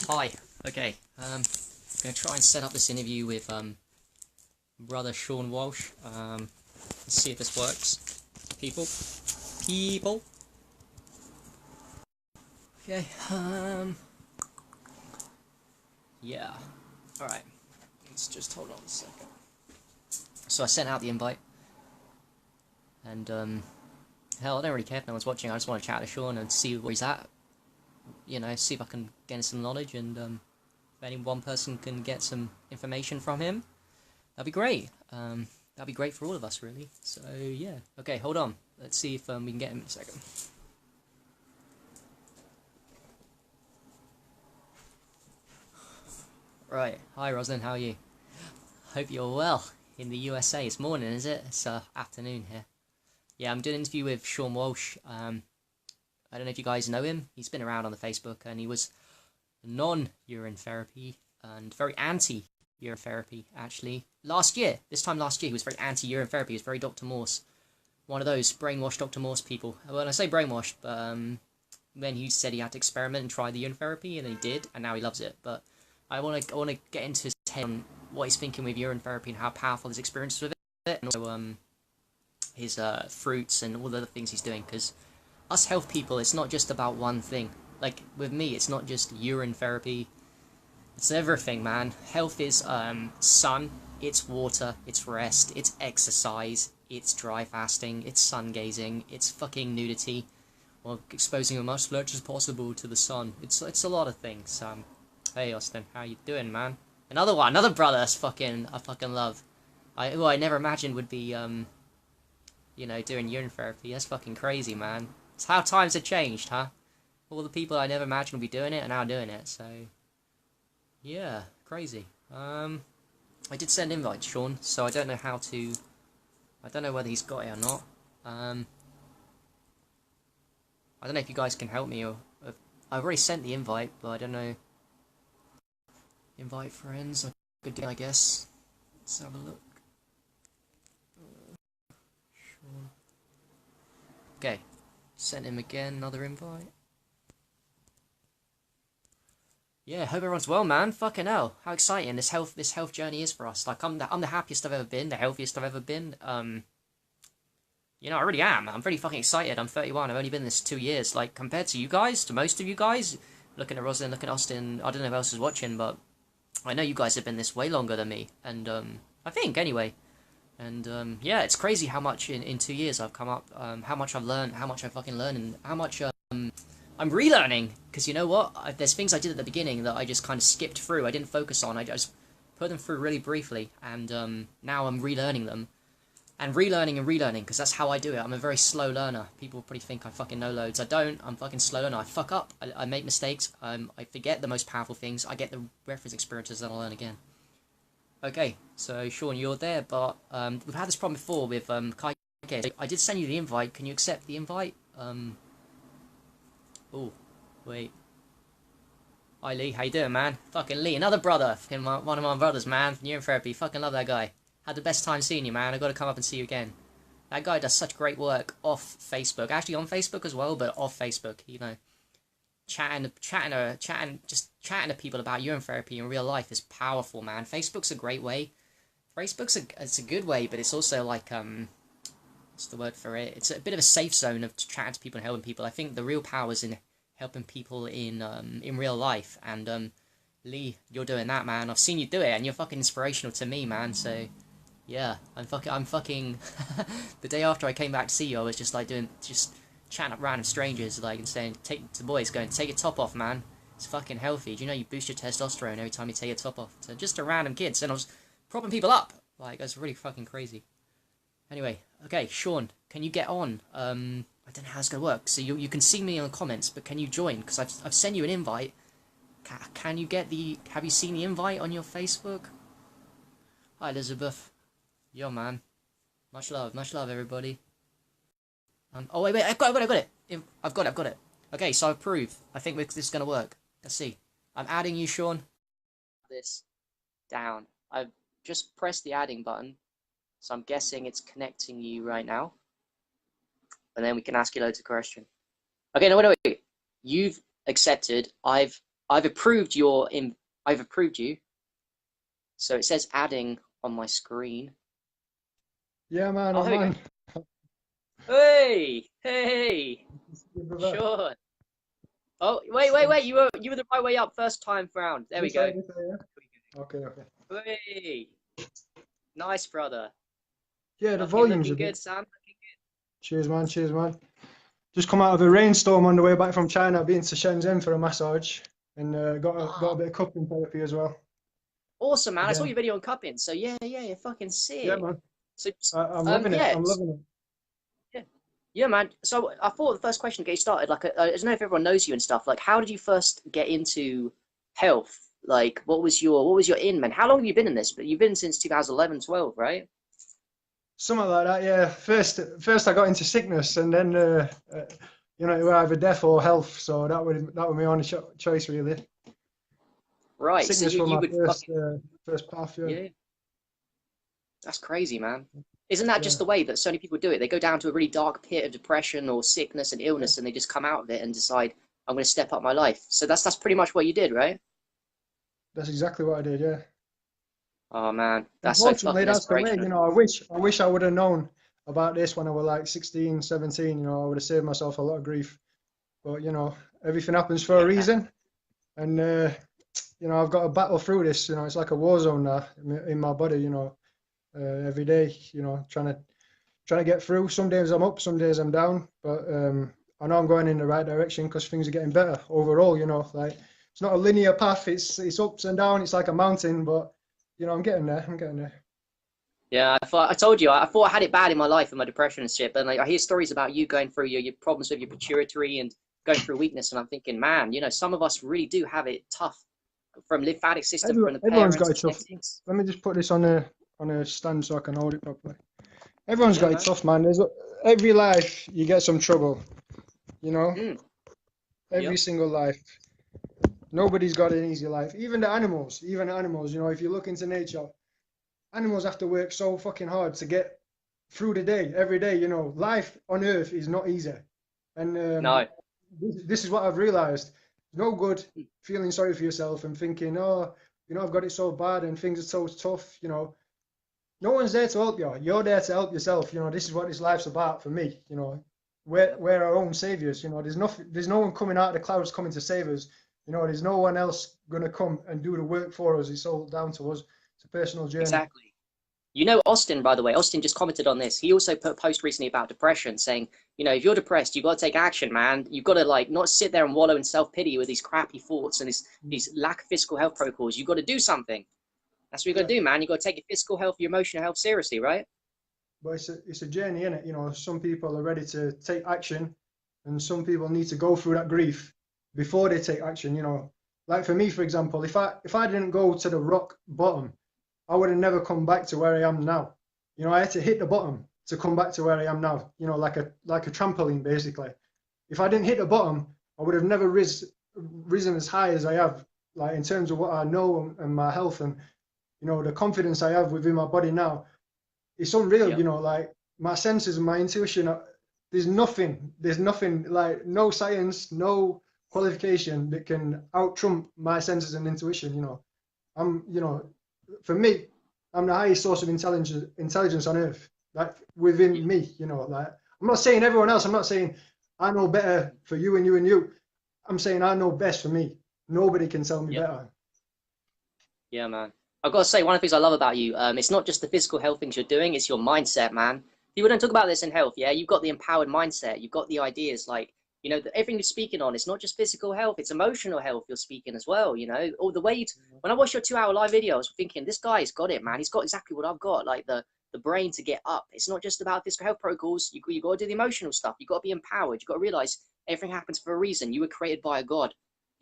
Hi. Okay. I'm gonna try and set up this interview with brother Sean Walsh. Let's see if this works. People. Okay. Yeah. All right. Let's just hold on a second. So I sent out the invite, and hell, I don't really care if no one's watching. I just want to chat to Sean and see where he's at. You know, see if I can gain some knowledge, and if any one person can get some information from him, that'd be great. That'd be great for all of us, really. So yeah. Okay, hold on. Let's see if we can get him in a second. Right. Hi, Roslyn. How are you? Hope you're well. In the USA, it's morning, is it? It's afternoon here. Yeah, I'm doing an interview with Sean Walsh. I don't know if you guys know him. He's been around on the Facebook, and he was non-urine therapy and very anti-urine therapy, actually. This time last year, he was very anti-urine therapy. He was very Dr. Morse. One of those brainwashed Dr. Morse people. Well, I say brainwashed, but when he said he had to experiment and try the urine therapy, and he did, and now he loves it. But I want to get into his head on what he's thinking with urine therapy and how powerful his experience with it, and also his fruits and all the other things he's doing, because us health people, it's not just about one thing. Like, with me, it's not just urine therapy, it's everything, man. Health is sun, it's water, it's rest, it's exercise, it's dry fasting, it's sun gazing, it's fucking nudity, or exposing as much as possible to the sun. It's a lot of things. Hey Austin, how you doing, man? Another brother I fucking love. Who I never imagined would be you know, doing urine therapy. That's fucking crazy, man. It's how times have changed, huh? All the people I never imagined would be doing it are now doing it, so yeah, crazy. I did send invites, Sean, so I don't know how to, I don't know whether he's got it or not. I don't know if you guys can help me, or I've already sent the invite, but I don't know. Invite friends, I could do, I guess. Let's have a look. Sean. Okay, sent him again, another invite. Yeah, hope everyone's well, man. Fucking hell, how exciting this health journey is for us. Like, I'm the happiest I've ever been, the healthiest I've ever been. You know, I really am. I'm very fucking excited. I'm 31. I've only been in this 2 years. Like, compared to you guys, to most of you guys, looking at Rosalind, looking at Austin, I don't know who else is watching, but I know you guys have been this way longer than me, and I think anyway. And yeah, it's crazy how much in 2 years I've come up, how much I've learned, how much I fucking learned, and how much I'm relearning. Because you know what? There's things I did at the beginning that I just kind of skipped through. I didn't focus on. I just put them through really briefly, and now I'm relearning them. And relearning, because that's how I do it. I'm a very slow learner. People probably think I fucking know loads. I don't. I'm fucking slow learner. I fuck up. I make mistakes. I forget the most powerful things. I get the reference experiences, and I learn again. Okay, so Sean, you're there, but we've had this problem before with Kai. Okay, so I did send you the invite. Can you accept the invite? Oh, wait. Hi Lee, how you doing, man? Fucking Lee, another brother. Fucking one of my brothers, man. Urine therapy. Fucking love that guy. Had the best time seeing you, man. I got to come up and see you again. That guy does such great work off Facebook. Actually on Facebook as well, but off Facebook. You know, chatting to people about urine therapy in real life is powerful, man. Facebook's a great way. It's a good way, but it's also like what's the word for it? It's a bit of a safe zone of chatting to people and helping people. I think the real power is in helping people in real life. And Lee, you're doing that, man. I've seen you do it, and you're fucking inspirational to me, man. So yeah, I'm fucking the day after I came back to see you, I was just like chatting up random strangers, like, and saying, take your top off, man. It's fucking healthy. Do you know you boost your testosterone every time you take your top off? So just to random kids, and I was propping people up. Like, that's really fucking crazy. Anyway, okay, Sean, can you get on? I don't know how it's gonna work. So you can see me in the comments, but can you join? Because I've sent you an invite. Can you get the? Have you seen the invite on your Facebook? Hi Elizabeth. Yo, man. Much love, everybody. Oh wait, I've got it. I've got it. Okay, so I approve. I think this is gonna work. Let's see. I'm adding you, Sean. This down. I've just pressed the adding button, so I'm guessing it's connecting you right now. And then we can ask you loads of questions. Okay, no, wait. accepted. I've approved your in. I've approved you. So it says adding on my screen. Yeah, man, Oh, I'm here we go. on. Hey, hey, Good brother. sure. Oh, So, wait. You were the right way up first time round. There we this go. side, yeah? Okay, okay. Hey, nice brother. Yeah, the volume's a Looking bit. good, Sam. Cheers, man. Cheers, man. Just come out of a rainstorm on the way back from China, been to Shenzhen for a massage, and got a Oh, bit of cupping therapy as well. awesome, man. I saw Again, your video on cupping. So you're fucking yeah, sick. man. So I'm loving it. yeah. I'm loving it. Yeah, yeah, man. So I thought the first question to get you started, like, I don't know if everyone knows you and stuff. Like, how did you first get into health? Like, what was your in, man? How long have you been in this? But you've been since 2011, 12, right? Something like that, yeah. First I got into sickness, and then you know, it were either death or health. So that would my only choice, really. Right. So Sickness was you my would fucking first path, yeah. yeah. That's crazy, man. Isn't that Yeah, just the way that so many people do it? They go down to a really dark pit of depression or sickness and yeah. illness, and they just come out of it and decide, I'm going to step up my life. So that's pretty much what you did, right? That's exactly what I did, yeah. Oh man, that's so Unfortunately, fucking that's the way, you inspirational. know. I wish I would have known about this when I was like 16, 17, you know, I would have saved myself a lot of grief. But, you know, everything happens for a Yeah, reason. And, you know, I've got to battle through this, you know, it's like a war zone now in my body, you know, every day, you know, trying to get through. Some days I'm up, some days I'm down, but I know I'm going in the right direction because things are getting better overall, you know, like it's not a linear path, it's ups and down, it's like a mountain, but, you know, I'm getting there. yeah. I told you, I thought I had it bad in my life and my depression and shit. But like, I hear stories about you going through your problems with your pituitary and going through weakness, and I'm thinking, man, some of us really do have it tough from lymphatic system, from the Everyone's got parents, it tough. genetics. Let me just put this on a stand so I can hold it properly. Everyone's Yeah, got it man. tough, man. There's every life you get some trouble, you know. Mm, Every yep. single life. Nobody's got an easy life. Even animals, you know, if you look into nature, animals have to work so fucking hard to get through the day, every day, you know. Life on Earth is not easy. And No. this is what I've realized. No good feeling sorry for yourself and thinking, oh, you know, I've got it so bad and things are so tough, you know. No one's there to help you. You're there to help yourself. You know, this is what this life's about for me. You know, Yep. we're our own saviors. You know, there's no one coming out of the clouds coming to save us. You know, there's no one else gonna come and do the work for us. It's all down to us. It's a personal journey. Exactly. Austin, by the way, Austin just commented on this. He also put a post recently about depression, saying, if you're depressed, you've got to take action, man. You've got to like not sit there and wallow in self pity with these crappy thoughts and these lack of physical health protocols. You've got to do something. That's what you got Yeah, to do, man. You got to take your physical health, your emotional health seriously, right? but it's a journey, isn't it? You know, some people are ready to take action, and some people need to go through that grief before they take action. You know, like for me, for example, if I didn't go to the rock bottom, I would have never come back to where I am now. You know, I had to hit the bottom to come back to where I am now. You know, like a trampoline basically. If I didn't hit the bottom, I would have never risen as high as I have, like in terms of what I know and my health and you know the confidence I have within my body now. It's unreal. Yep. You know, like my senses and my intuition. There's nothing like no science, no qualification that can out trump my senses and intuition. You know, you know, for me, I'm the highest source of intelligence on earth. Like within Yep. me, you know, like I'm not saying everyone else. I'm not saying I know better for you and you and you. I'm saying I know best for me. Nobody can tell me Yep. better. Yeah, man. I've got to say, one of the things I love about you, it's not just the physical health things you're doing, it's your mindset, man. People don't talk about this in health, yeah? You've got the empowered mindset, you've got the ideas, like, everything you're speaking on, it's not just physical health, it's emotional health you're speaking as well, Or the way when I watched your 2 hour live video, I was thinking, this guy's got it, man. He's got exactly what I've got, like the brain to get up. It's not just about physical health protocols. You got to do the emotional stuff. You got to be empowered. You got to realize everything happens for a reason. You were created by a God.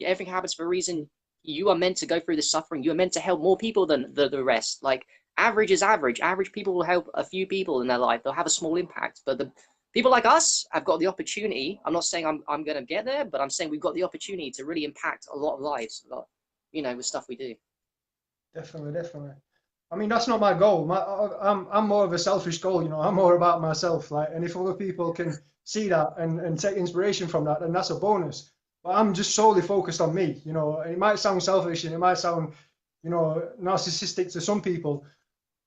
Everything happens for a reason. You are meant to go through the suffering. You are meant to help more people than the rest. Like average is average. Average people will help a few people in their life. They'll have a small impact. But the people like us have got the opportunity. I'm not saying I'm going to get there, but I'm saying we've got the opportunity to really impact a lot of lives. A lot, with stuff we do. Definitely, definitely. I mean, that's not my goal. I'm more of a selfish goal. You know, I'm more about myself. Like, and if other people can see that and take inspiration from that, then that's a bonus. but I'm just solely focused on me. You know, it might sound selfish and it might sound, you know, narcissistic to some people,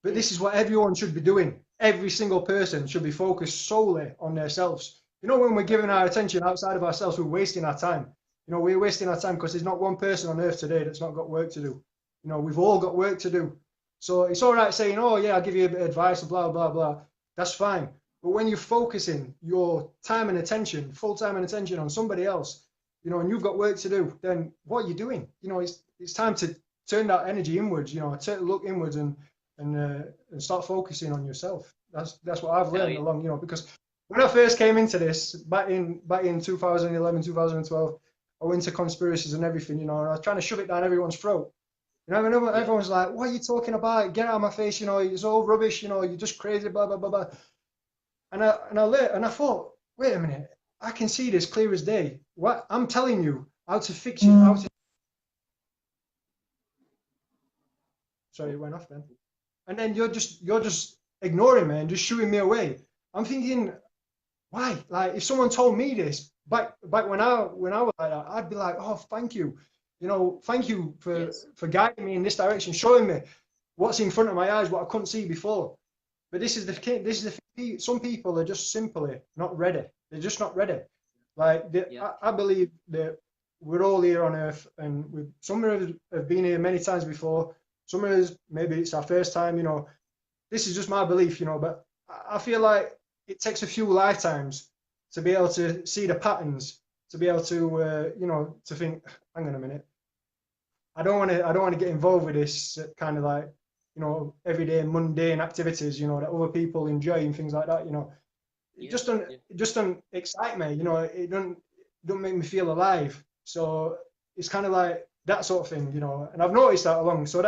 but this is what everyone should be doing. Every single person should be focused solely on themselves. You know, when we're giving our attention outside of ourselves, we're wasting our time. You know, we're wasting our time because there's not one person on earth today that's not got work to do. You know, we've all got work to do. So it's all right saying, oh, yeah, I'll give you a bit of advice, blah, blah, blah. That's fine. But when you're focusing your time and attention, full time and attention on somebody else, you know, and you've got work to do, then what are you doing? You know, it's time to turn that energy inwards, you know, look inwards and start focusing on yourself. That's what I've learned along, you know, because when I first came into this back in 2011, 2012, I went to conspiracies and everything, you know, and I was trying to shove it down everyone's throat. You know, everyone's like, what are you talking about? Get out of my face, you know, it's all rubbish, you know, you're just crazy, blah, blah, blah, blah. And I thought, wait a minute, I can see this clear as day. What I'm telling you how to fix it, how to... Sorry, it went off then. And then you're just ignoring me and just shooing me away. I'm thinking, why? Like, if someone told me this back when I was like that, I'd be like, oh, thank you. You know, thank you for guiding me in this direction, showing me what's in front of my eyes, what I couldn't see before. But this is the some people are just simply not ready. They're just not ready. Like, I believe that we're all here on Earth, and some of us have been here many times before. Some of us, maybe it's our first time, you know. This is just my belief, you know, but I feel like it takes a few lifetimes to be able to see the patterns, to be able to, you know, to think, hang on a minute, I don't want to get involved with this kind of like, you know, everyday mundane activities, you know, that other people enjoy and things like that, you know. It just don't excite me, you know. It don't make me feel alive. So it's kind of like that sort of thing, you know. And I've noticed that along. So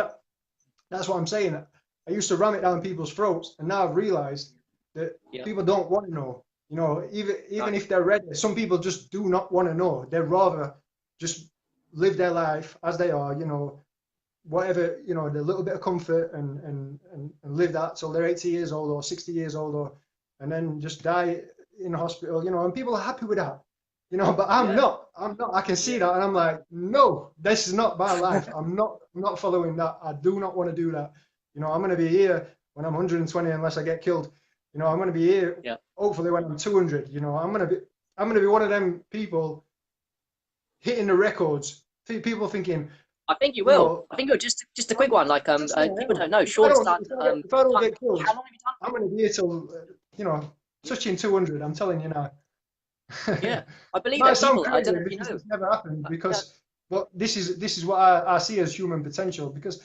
that's what I'm saying. I used to ram it down people's throats, and now I've realised that people don't want to know. You know, even if they're ready, some people just do not want to know. They'd rather just live their life as they are, you know, whatever, you know, the little bit of comfort and live that till they're 80 years old or 60 years old, and then just die in a hospital, you know, and people are happy with that, you know, but I'm not, I can see that, and I'm like, no, this is not my life. I'm not following that. I do not want to do that. You know, I'm going to be here when I'm 120 unless I get killed. You know, I'm going to be here hopefully when I'm 200. You know, I'm going to be one of them people hitting the records. People thinking, I think you will. You know, I think you'll just a quick one. Like people don't know. Sean's done. If I don't get killed, how long have you done? I'm going to be here till, you know, touching 200. I'm telling you now. Yeah, I believe that. People, I don't know if you know. It's never happened because, but this is what I see as human potential. Because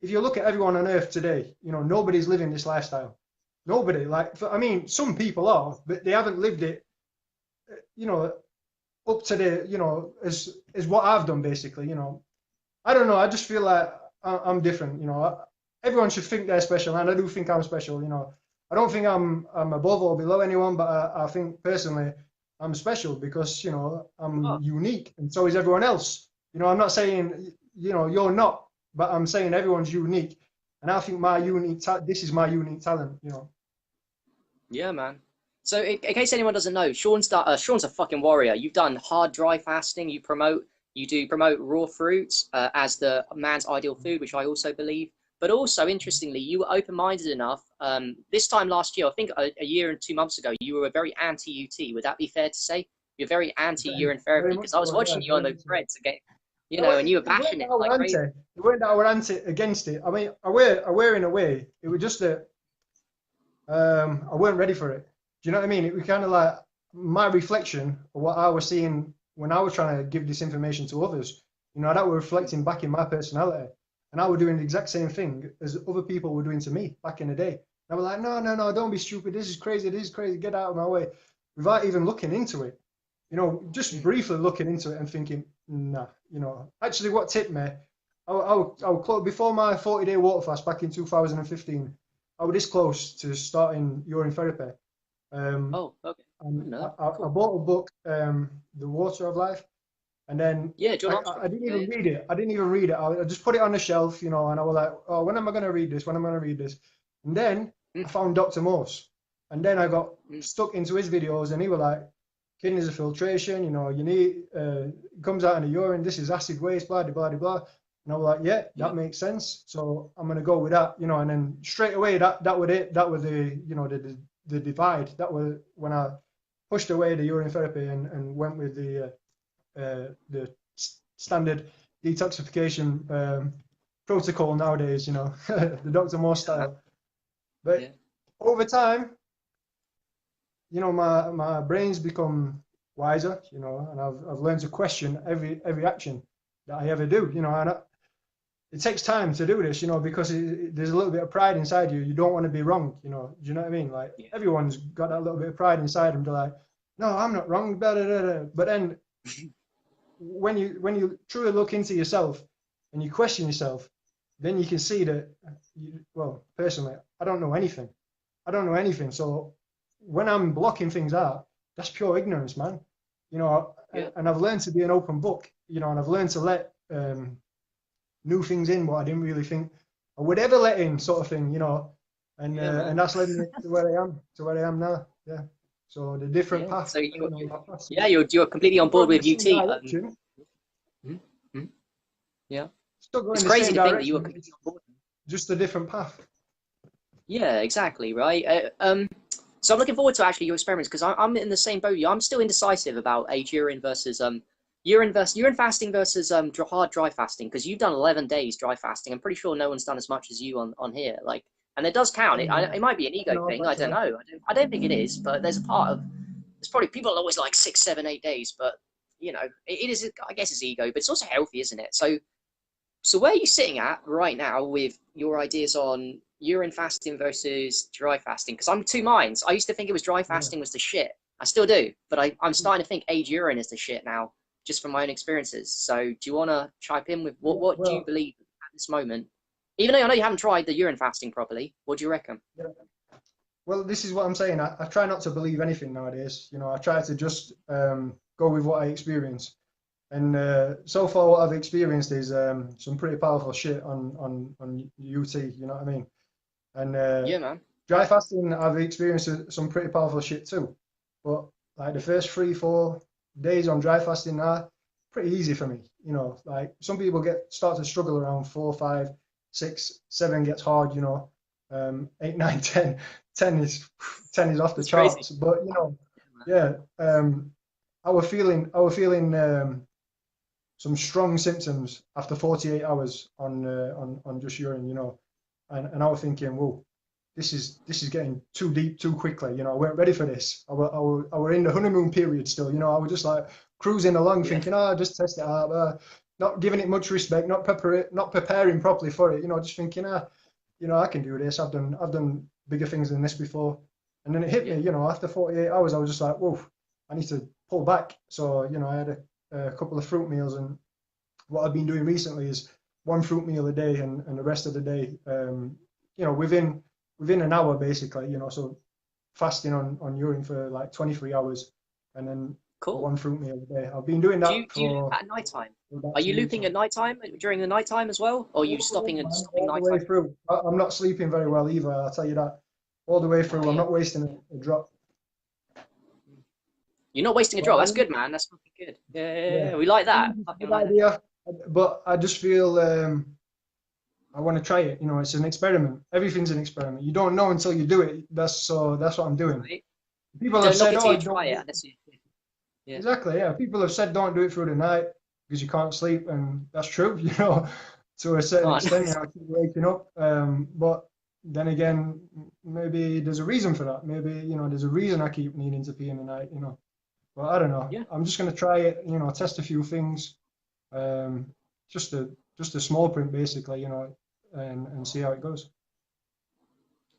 if you look at everyone on Earth today, you know, nobody's living this lifestyle. Nobody. Like, I mean, some people are, but they haven't lived it, you know, up to the, you know, as what I've done basically. You know, I don't know. I just feel like I'm different. You know, everyone should think they're special, and I do think I'm special. You know, I don't think I'm above or below anyone, but I think personally I'm special because, you know, I'm unique, and so is everyone else. You know, I'm not saying, you know, you're not, but I'm saying everyone's unique, and I think this is my unique talent. You know. Yeah, man. So in case anyone doesn't know, Sean's a fucking warrior. You've done hard dry fasting. You do promote raw fruits as the man's ideal food, which I also believe. But also, interestingly, you were open-minded enough. This time last year, I think a year and 2 months ago, you were very anti-UT. Would that be fair to say? You're very anti-urine therapy because I was watching you on those threads again, you know, and you were bashing it like crazy. It weren't that I were anti against it. I mean, I were in a way. It was just that I weren't ready for it. Do you know what I mean? It was kind of like my reflection of what I was seeing when I was trying to give this information to others. You know, that were reflecting back in my personality. And I was doing the exact same thing as other people were doing to me back in the day. And I was like, no, don't be stupid. This is crazy. Get out of my way. Without even looking into it. You know, just briefly looking into it and thinking, nah, you know. Actually, what tipped me, before my 40-day water fast back in 2015, I was this close to starting urine therapy. Okay. I bought a book, The Water of Life. And then I didn't even read it. I just put it on the shelf, you know, and I was like, oh, when am I going to read this? And then I found Dr. Morse. And then I got stuck into his videos, and he was like, kidneys are filtration, you know, you need, it comes out in the urine, this is acid waste, blah, blah, blah, blah. And I was like, yeah, Yeah. that makes sense. So I'm going to go with that, you know, and then straight away, that was it. That was the, you know, the divide. That was when I pushed away the urine therapy and went with the standard detoxification protocol nowadays, you know, the Dr. Moore style. But Yeah. over time, you know, my brain's become wiser, you know, and I've learned to question every action that I ever do, you know, and it takes time to do this, you know, because there's a little bit of pride inside you. You don't want to be wrong, you know. Do you know what I mean? Like Yeah. everyone's got that little bit of pride inside them. They're like, no, I'm not wrong. Blah, blah, blah, blah. But then when you truly look into yourself and you question yourself, then you can see that, well, personally, I don't know anything. I don't know anything. So when I'm blocking things out, that's pure ignorance, man. You know, Yeah. and I've learned to be an open book, you know, and I've learned to let new things in what I didn't really think I would ever let in, sort of thing, you know. And Yeah, man. and that's led me to where I am now. Yeah. So the different Yeah. path. So you know, my path. yeah, you're completely on board Going with the UT. same direction. Yeah. Still going It's the crazy same to think that you were direction, completely on board. just a different path. Yeah, exactly, right. So I'm looking forward to actually your experiments because I'm in the same boat. I'm still indecisive about age urine versus urine fasting versus hard dry fasting because you've done 11 days dry fasting. I'm pretty sure no one's done as much as you on here. Like, and it does count. It might be an ego No, thing. I don't know. I don't think it is, but there's a part of there's probably people are always like 6, 7, 8 days, but you know it is. I guess it's ego, but it's also healthy, isn't it? So where are you sitting at right now with your ideas on urine fasting versus dry fasting? Because I'm two minds. I used to think it was dry fasting was the shit. I still do, but I'm starting to think age urine is the shit now, just from my own experiences. So do you want to chime in with what do you Well, believe at this moment? Even though I know you haven't tried the urine fasting properly, what do you reckon? yeah. Well, this is what I'm saying. I try not to believe anything nowadays. You know, I try to just go with what I experience. And so far, what I've experienced is some pretty powerful shit on UT. You know what I mean? And Yeah, man. dry fasting, I've experienced some pretty powerful shit too. But like the first 3-4 days on dry fasting are pretty easy for me. You know, like some people start to struggle around 4, 5, 6, 7 gets hard. You know, 8, 9, 10, 10 is off the It's crazy. charts. But you know, yeah, I was feeling some strong symptoms after 48 hours on just urine, you know, and I was thinking, whoa, this is getting too deep too quickly, you know. I weren't ready for this. I were in the honeymoon period still, you know. I was just like cruising along, thinking, just test it out, not giving it much respect, not preparing properly for it, you know, just thinking, you know, I can do this. I've done bigger things than this before, and then it hit me, you know, after 48 hours, I was just like, whoa, I need to pull back. So, you know, I had a couple of fruit meals, and what I've been doing recently is one fruit meal a day, and the rest of the day, you know, within an hour basically, you know, so fasting on urine for like 23 hours, and then Cool. one fruit meal a day. I've been doing that Do you loop for at night time? about Are you 2 weeks looping now. at night time during the night time as well? Or are you stopping All the night way time? through. I'm not sleeping very well either, I'll tell you that. All the way through, Oh, I'm yeah. not wasting a drop. You're not wasting a But drop. I That's mean, good, man. That's fucking good. yeah, Yeah. We like I that. mean, it's a Fucking good like that. idea, but I just feel I want to try it. You know, it's an experiment. Everything's an experiment. You don't know until you do it. That's what I'm doing. Right? People have Don't knock said, it till "Oh, you don't try do it. it." Unless you, yeah. Exactly, yeah. People have said, "Don't do it through the night because you can't sleep," and that's true. You know, to a certain Can't. extent, you know, I keep waking up. But then again, maybe there's a reason for that. Maybe, you know, there's a reason I keep needing to pee in the night. You know, but I don't know. Yeah. I'm just gonna try it. You know, test a few things. Um, just a small print, basically. You know, and see how it goes.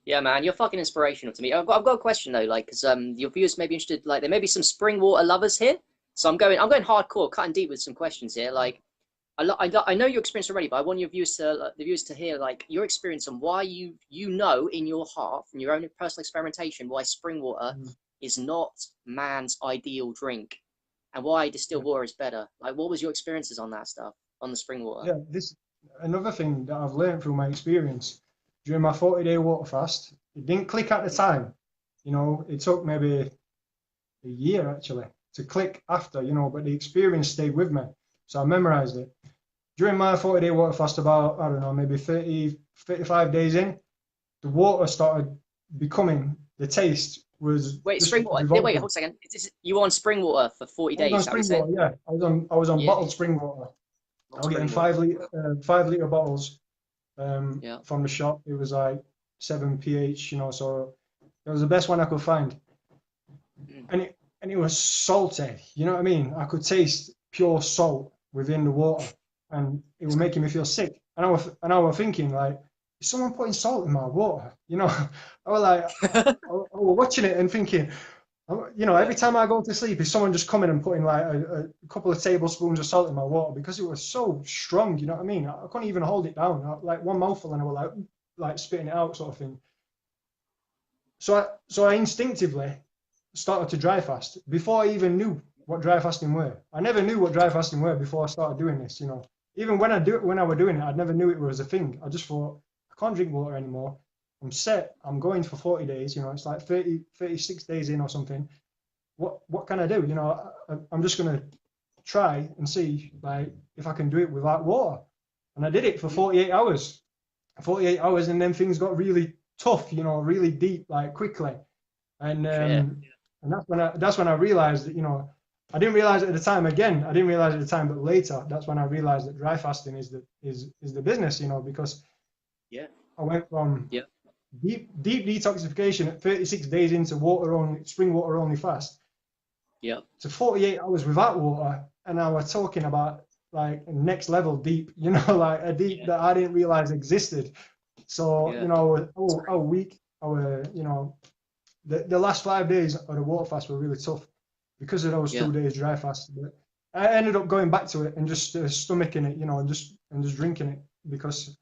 Yeah, man, you're fucking inspirational to me. I've got a question though, like, because your viewers may be interested. Like, there may be some spring water lovers here, so I'm going hardcore, cutting deep with some questions here. Like, I know your experience already, but I want your viewers to the viewers to hear like your experience and why you know in your heart from your own personal experimentation why spring water Mm. is not man's ideal drink, and why distilled water is better. Like, what was your experiences on that stuff on the spring water? Yeah, this another thing that I've learned through my experience during my 40-day water fast. It didn't click at the time. You know, it took maybe a year actually to click after, you know, but the experience stayed with me. So I memorized it. During my 40-day water fast, about, I don't know, maybe 30, 35 days in, the water started becoming, the taste was... Wait, just spring water. revolting. Wait, hold a second. You were on spring water for 40 I was days, on is that what spring you water, said? yeah. I was on Yeah. bottled spring water. I was getting Spring water. 5 litre bottles Yeah. from the shop. It was like 7 pH, you know, so it was the best one I could find. Mm. And it was salty, you know what I mean? I could taste pure salt within the water, and it was making me feel sick. And I was thinking, like, is someone putting salt in my water? You know, I was like, I was watching it and thinking, you know, every time I go to sleep, is someone just coming and putting like a couple of tablespoons of salt in my water, because it was so strong, you know what I mean? I couldn't even hold it down. Like one mouthful and I was like spitting it out, sort of thing. So I instinctively started to dry fast before I even knew what dry fasting were. I never knew what dry fasting were before I started doing this, you know. Even when I was doing it, I never knew it was a thing. I just thought, I can't drink water anymore. I'm set. I'm going for 40 days, you know, it's like 36 days in or something. What can I do? You know, I'm just going to try and see, like, if I can do it without water. And I did it for 48 hours. 48 hours, and then things got really tough, you know, really deep, like, quickly. And that's when I realized that, you know, I didn't realize it at the time. Again, I didn't realize it at the time, but later, that's when I realized that dry fasting is the business, you know, because I went from deep detoxification at 36 days into spring water only fast, to 48 hours without water, and now we're talking about like next level deep, you know, like a deep that I didn't realize existed. So you know, our week, you know, the last 5 days of the water fast were really tough because of those 2 days dry fast. But I ended up going back to it and just stomaching it, you know, and just drinking it because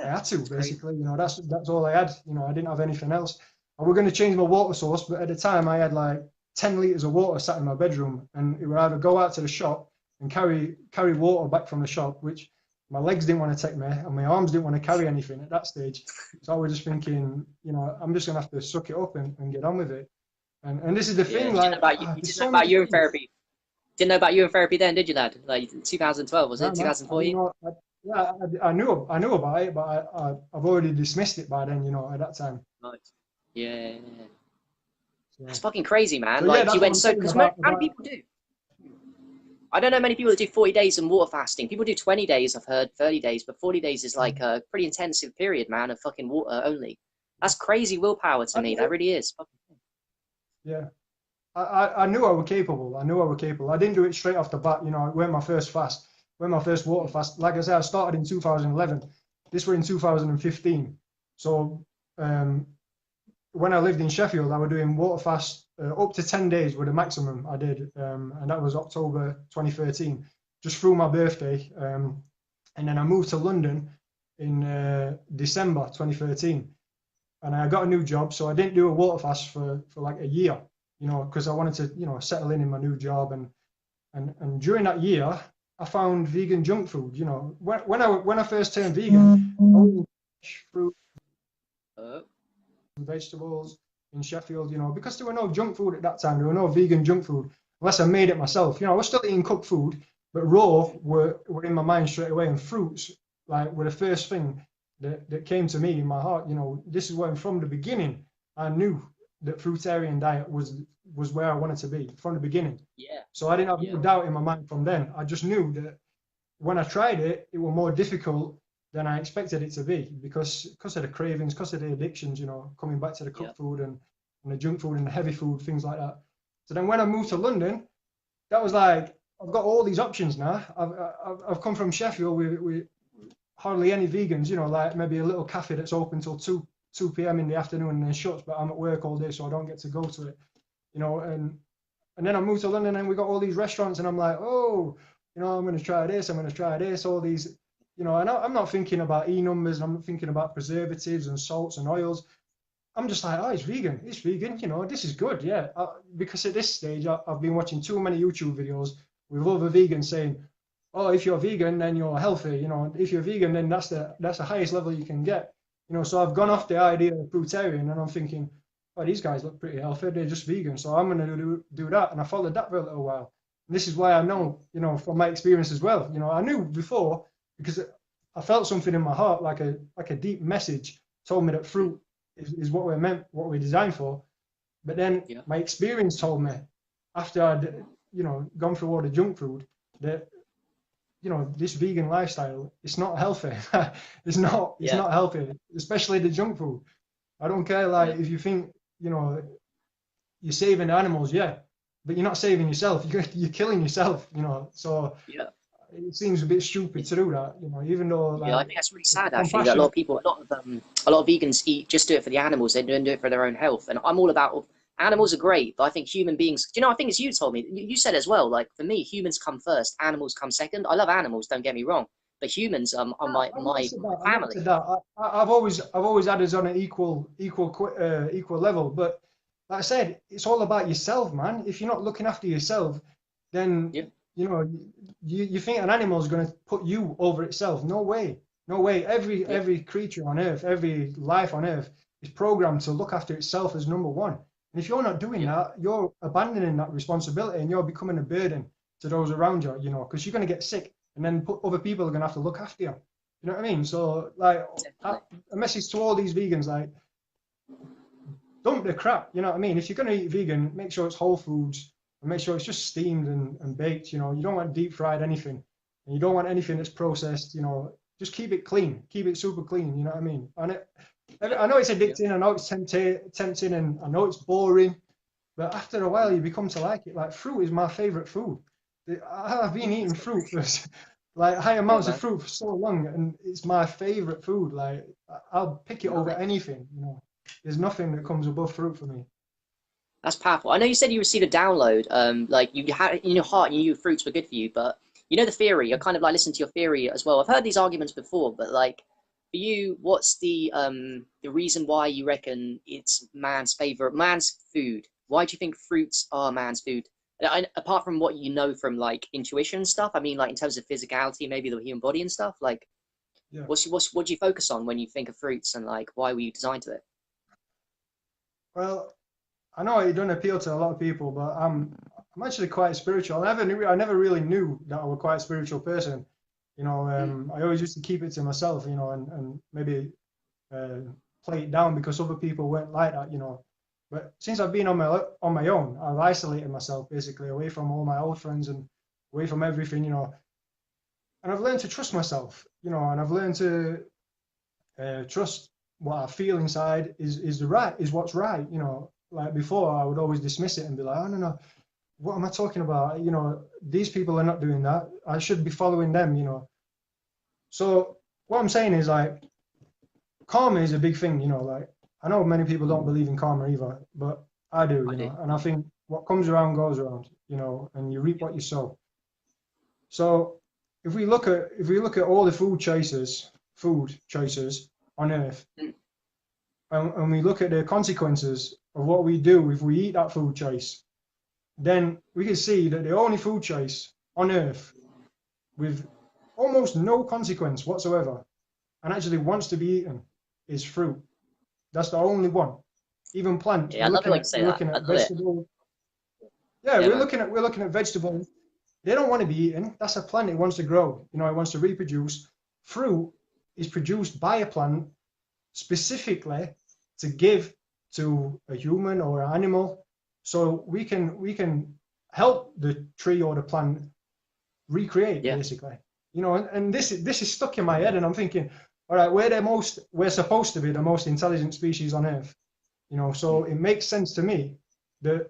I had to, basically. You know, that's all I had. You know, I didn't have anything else. I was going to change my water source, but at the time I had like 10 litres of water sat in my bedroom, and it would either go out to the shop and carry water back from the shop, which my legs didn't want to take me, and my arms didn't want to carry anything at that stage. So I was just thinking, you know, I'm just going to have to suck it up and get on with it. And this is the thing, like, you didn't know about urine therapy. Didn't know about urine therapy then, did you, lad? Like 2012, was it? 2014? I knew about it, but I've already dismissed it by then, you know, at that time. Right. Yeah. So, that's fucking crazy, man. so like, yeah, you went so, because how many people do? I don't know many people that do 40 days and water fasting. People do 20 days, I've heard, 30 days, but 40 days is like a pretty intensive period, man, of fucking water only. That's crazy willpower to me. That really is. Yeah. I knew I was capable. I didn't do it straight off the bat, you know. It went my first fast, went my first water fast. Like I said, I started in 2011. This was in 2015. So when I lived in Sheffield, I was doing water fast up to 10 days were the maximum I did, and that was October 2013, just through my birthday. And then I moved to London in December 2013, and I got a new job, so I didn't do a water fast for like a year, you know, because I wanted to, you know, settle in my new job. And during that year, I found vegan junk food. You know, when I first turned vegan, I was fruit, vegetables in Sheffield, you know, because there were no junk food at that time. There were no vegan junk food unless I made it myself. You know, I was still eating cooked food, but raw were in my mind straight away. And fruits, like, were the first thing that came to me in my heart. You know, this is when from the beginning I knew that fruitarian diet was where I wanted to be from the beginning. Yeah. So I didn't have no doubt in my mind from then. I just knew that when I tried it, it was more difficult than I expected it to be because of the cravings, because of the addictions, you know, coming back to the cooked food and the junk food and the heavy food, things like that. So then when I moved to London, that was like, I've got all these options now. I've come from Sheffield with hardly any vegans, you know, like maybe a little cafe that's open till 2 p.m. in the afternoon and then shuts, but I'm at work all day, so I don't get to go to it, you know. And then I moved to London and we got all these restaurants, and I'm like, oh, you know, I'm going to try this, all these, you know. And I'm not thinking about numbers, I'm not thinking about preservatives and salts and oils. I'm just like, oh, it's vegan, you know, this is good, yeah. Because at this stage, I've been watching too many YouTube videos with other vegans saying, oh, if you're vegan, then you're healthy, you know. If you're vegan, then that's the highest level you can get, you know. So I've gone off the idea of fruitarian, and I'm thinking, oh, these guys look pretty healthy. They're just vegan, so I'm going to do that. And I followed that for a little while. And this is why I know, you know, from my experience as well. You know, I knew before because I felt something in my heart, like a deep message told me that fruit is what we're meant, what we're designed for. But then my experience told me after I'd, you know, gone through all the junk food that, you know, this vegan lifestyle, it's not healthy. It's not healthy, especially the junk food. I don't care, like, if you think, you know, you're saving animals, but you're not saving yourself. You're killing yourself, you know. So it seems a bit stupid to do that, you know, even though, like, I think that's really sad, actually, that a lot of people, a lot of vegans just do it for the animals. They don't do it for their own health. And I'm all about, animals are great, but I think human beings, you know, I think it's you told me, you said as well, like, for me, humans come first, animals come second. I love animals, don't get me wrong, but humans are my family. I've always had us on an equal level, but like I said, it's all about yourself, man. If you're not looking after yourself, then you know, you think an animal is going to put you over itself. No way. Every creature on earth, every life on earth is programmed to look after itself as number one. And if you're not doing that, you're abandoning that responsibility and you're becoming a burden to those around you, you know, because you're going to get sick and then other people are going to have to look after you. You know what I mean? So, like, a message to all these vegans, like, dump the crap, you know what I mean? If you're going to eat vegan, make sure it's whole foods and make sure it's just steamed and baked, you know. You don't want deep fried anything. And you don't want anything that's processed, you know. Just keep it clean. Keep it super clean, you know what I mean? And I know it's addicting, I know it's tempting, and I know it's boring, but after a while you become to like it. Like, fruit is my favorite food. I've been eating fruit for like high amounts of fruit for so long, and it's my favorite food. Like, I'll pick it over anything, you know. There's nothing that comes above fruit for me. That's powerful. I know you said you received a download, like you had in your heart, you knew fruits were good for you, but you know the theory. You're kind of like listening to your theory as well. I've heard these arguments before, but like, for you, what's the reason why you reckon it's man's food? Why do you think fruits are man's food? Apart from what you know from like intuition stuff, I mean, like in terms of physicality, maybe the human body and stuff. Like, what do you focus on when you think of fruits, and like why were you designed to it? Well, I know it doesn't appeal to a lot of people, but I'm actually quite spiritual. I never really knew that I was quite a spiritual person. You know, I always used to keep it to myself, you know, and maybe play it down because other people weren't like that, you know. But since I've been on my own, I've isolated myself basically away from all my old friends and away from everything, you know. And I've learned to trust myself, you know, and I've learned to trust what I feel inside is what's right, you know. Like before, I would always dismiss it and be like, oh, no, what am I talking about? You know, these people are not doing that. I should be following them, you know. So what I'm saying is, like, karma is a big thing, you know. Like, I know many people don't believe in karma either, but I do, you know. And I think what comes around goes around, you know, and you reap what you sow. So if we look at all the food choices on earth, and we look at the consequences of what we do if we eat that food choice, then we can see that the only food choice on earth with almost no consequence whatsoever and actually wants to be eaten is fruit. That's the only one. Even plants. Yeah, I love it when you say that. Looking at vegetables. Yeah, we're looking at vegetables. They don't want to be eaten. That's a plant. It wants to grow. You know, it wants to reproduce. Fruit is produced by a plant specifically to give to a human or an animal, so we can help the tree or the plant recreate, basically. You know, and this is stuck in my head, and I'm thinking, all right, we're supposed to be the most intelligent species on Earth, you know, so it makes sense to me that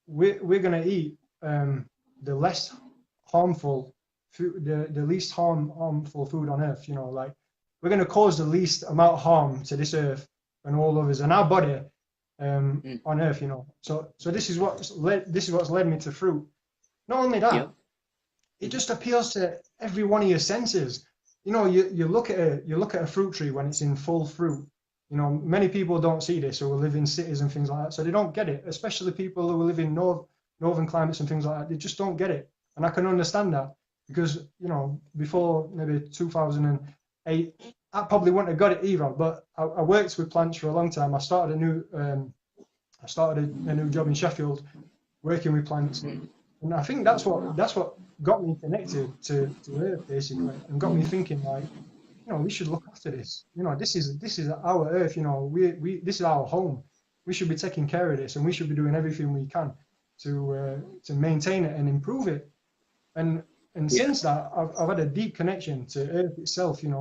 we're gonna eat the less harmful food, the least harmful food on Earth. You know, like, we're gonna cause the least amount of harm to this Earth and all others and our body on Earth. You know, so this is what's led me to fruit. Not only that, it just appeals to every one of your senses. You know, you look at a fruit tree when it's in full fruit. You know, many people don't see this, or live in cities and things like that, so they don't get it. Especially people who live in northern climates and things like that, they just don't get it. And I can understand that, because, you know, before maybe 2008, I probably wouldn't have got it either. But I worked with plants for a long time. I started a new I started a new job in Sheffield, working with plants, Mm. and I think that's what got me connected to Earth basically, and got me thinking like, we should look after this. This is our Earth. We this is our home. We should be taking care of this, and we should be doing everything we can to maintain it and improve it. And Yeah. since that, I've had a deep connection to Earth itself. And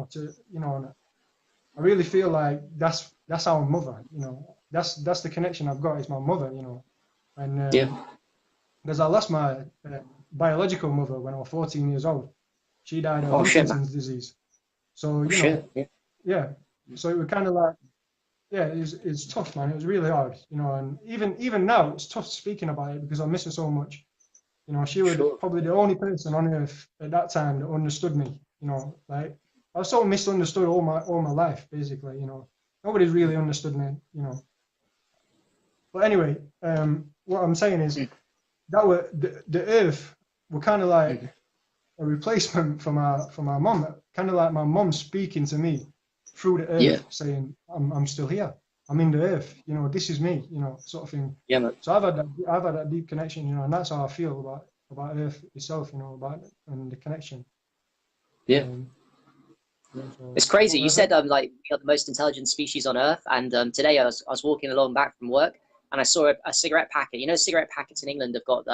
I really feel like that's our mother. That's the connection I've got. Is my mother. And Yeah. because I lost my biological mother when I was 14 years old. She died of Oh shit, man. Huntington's disease. So Oh shit. Yeah. yeah. So it was kind of like, yeah, it's tough, man. It was really hard, and even now it's tough speaking about it because I miss her so much. She was Sure. probably the only person on earth at that time that understood me. Like I was so misunderstood all my life, basically. Nobody's really understood me. But anyway, what I'm saying is Mm. that were the earth were kind of like Mm. a replacement for my mom, kind of like my mom speaking to me through the earth, Yeah. saying, I'm still here. I'm in the earth. This is me. Sort of thing. Yeah, man. So I've had that deep connection. And that's how I feel about Earth itself. About it and the connection. Yeah. So, It's crazy. You said like we are the most intelligent species on Earth, and today I was walking along back from work, and I saw a cigarette packet. Cigarette packets in England have got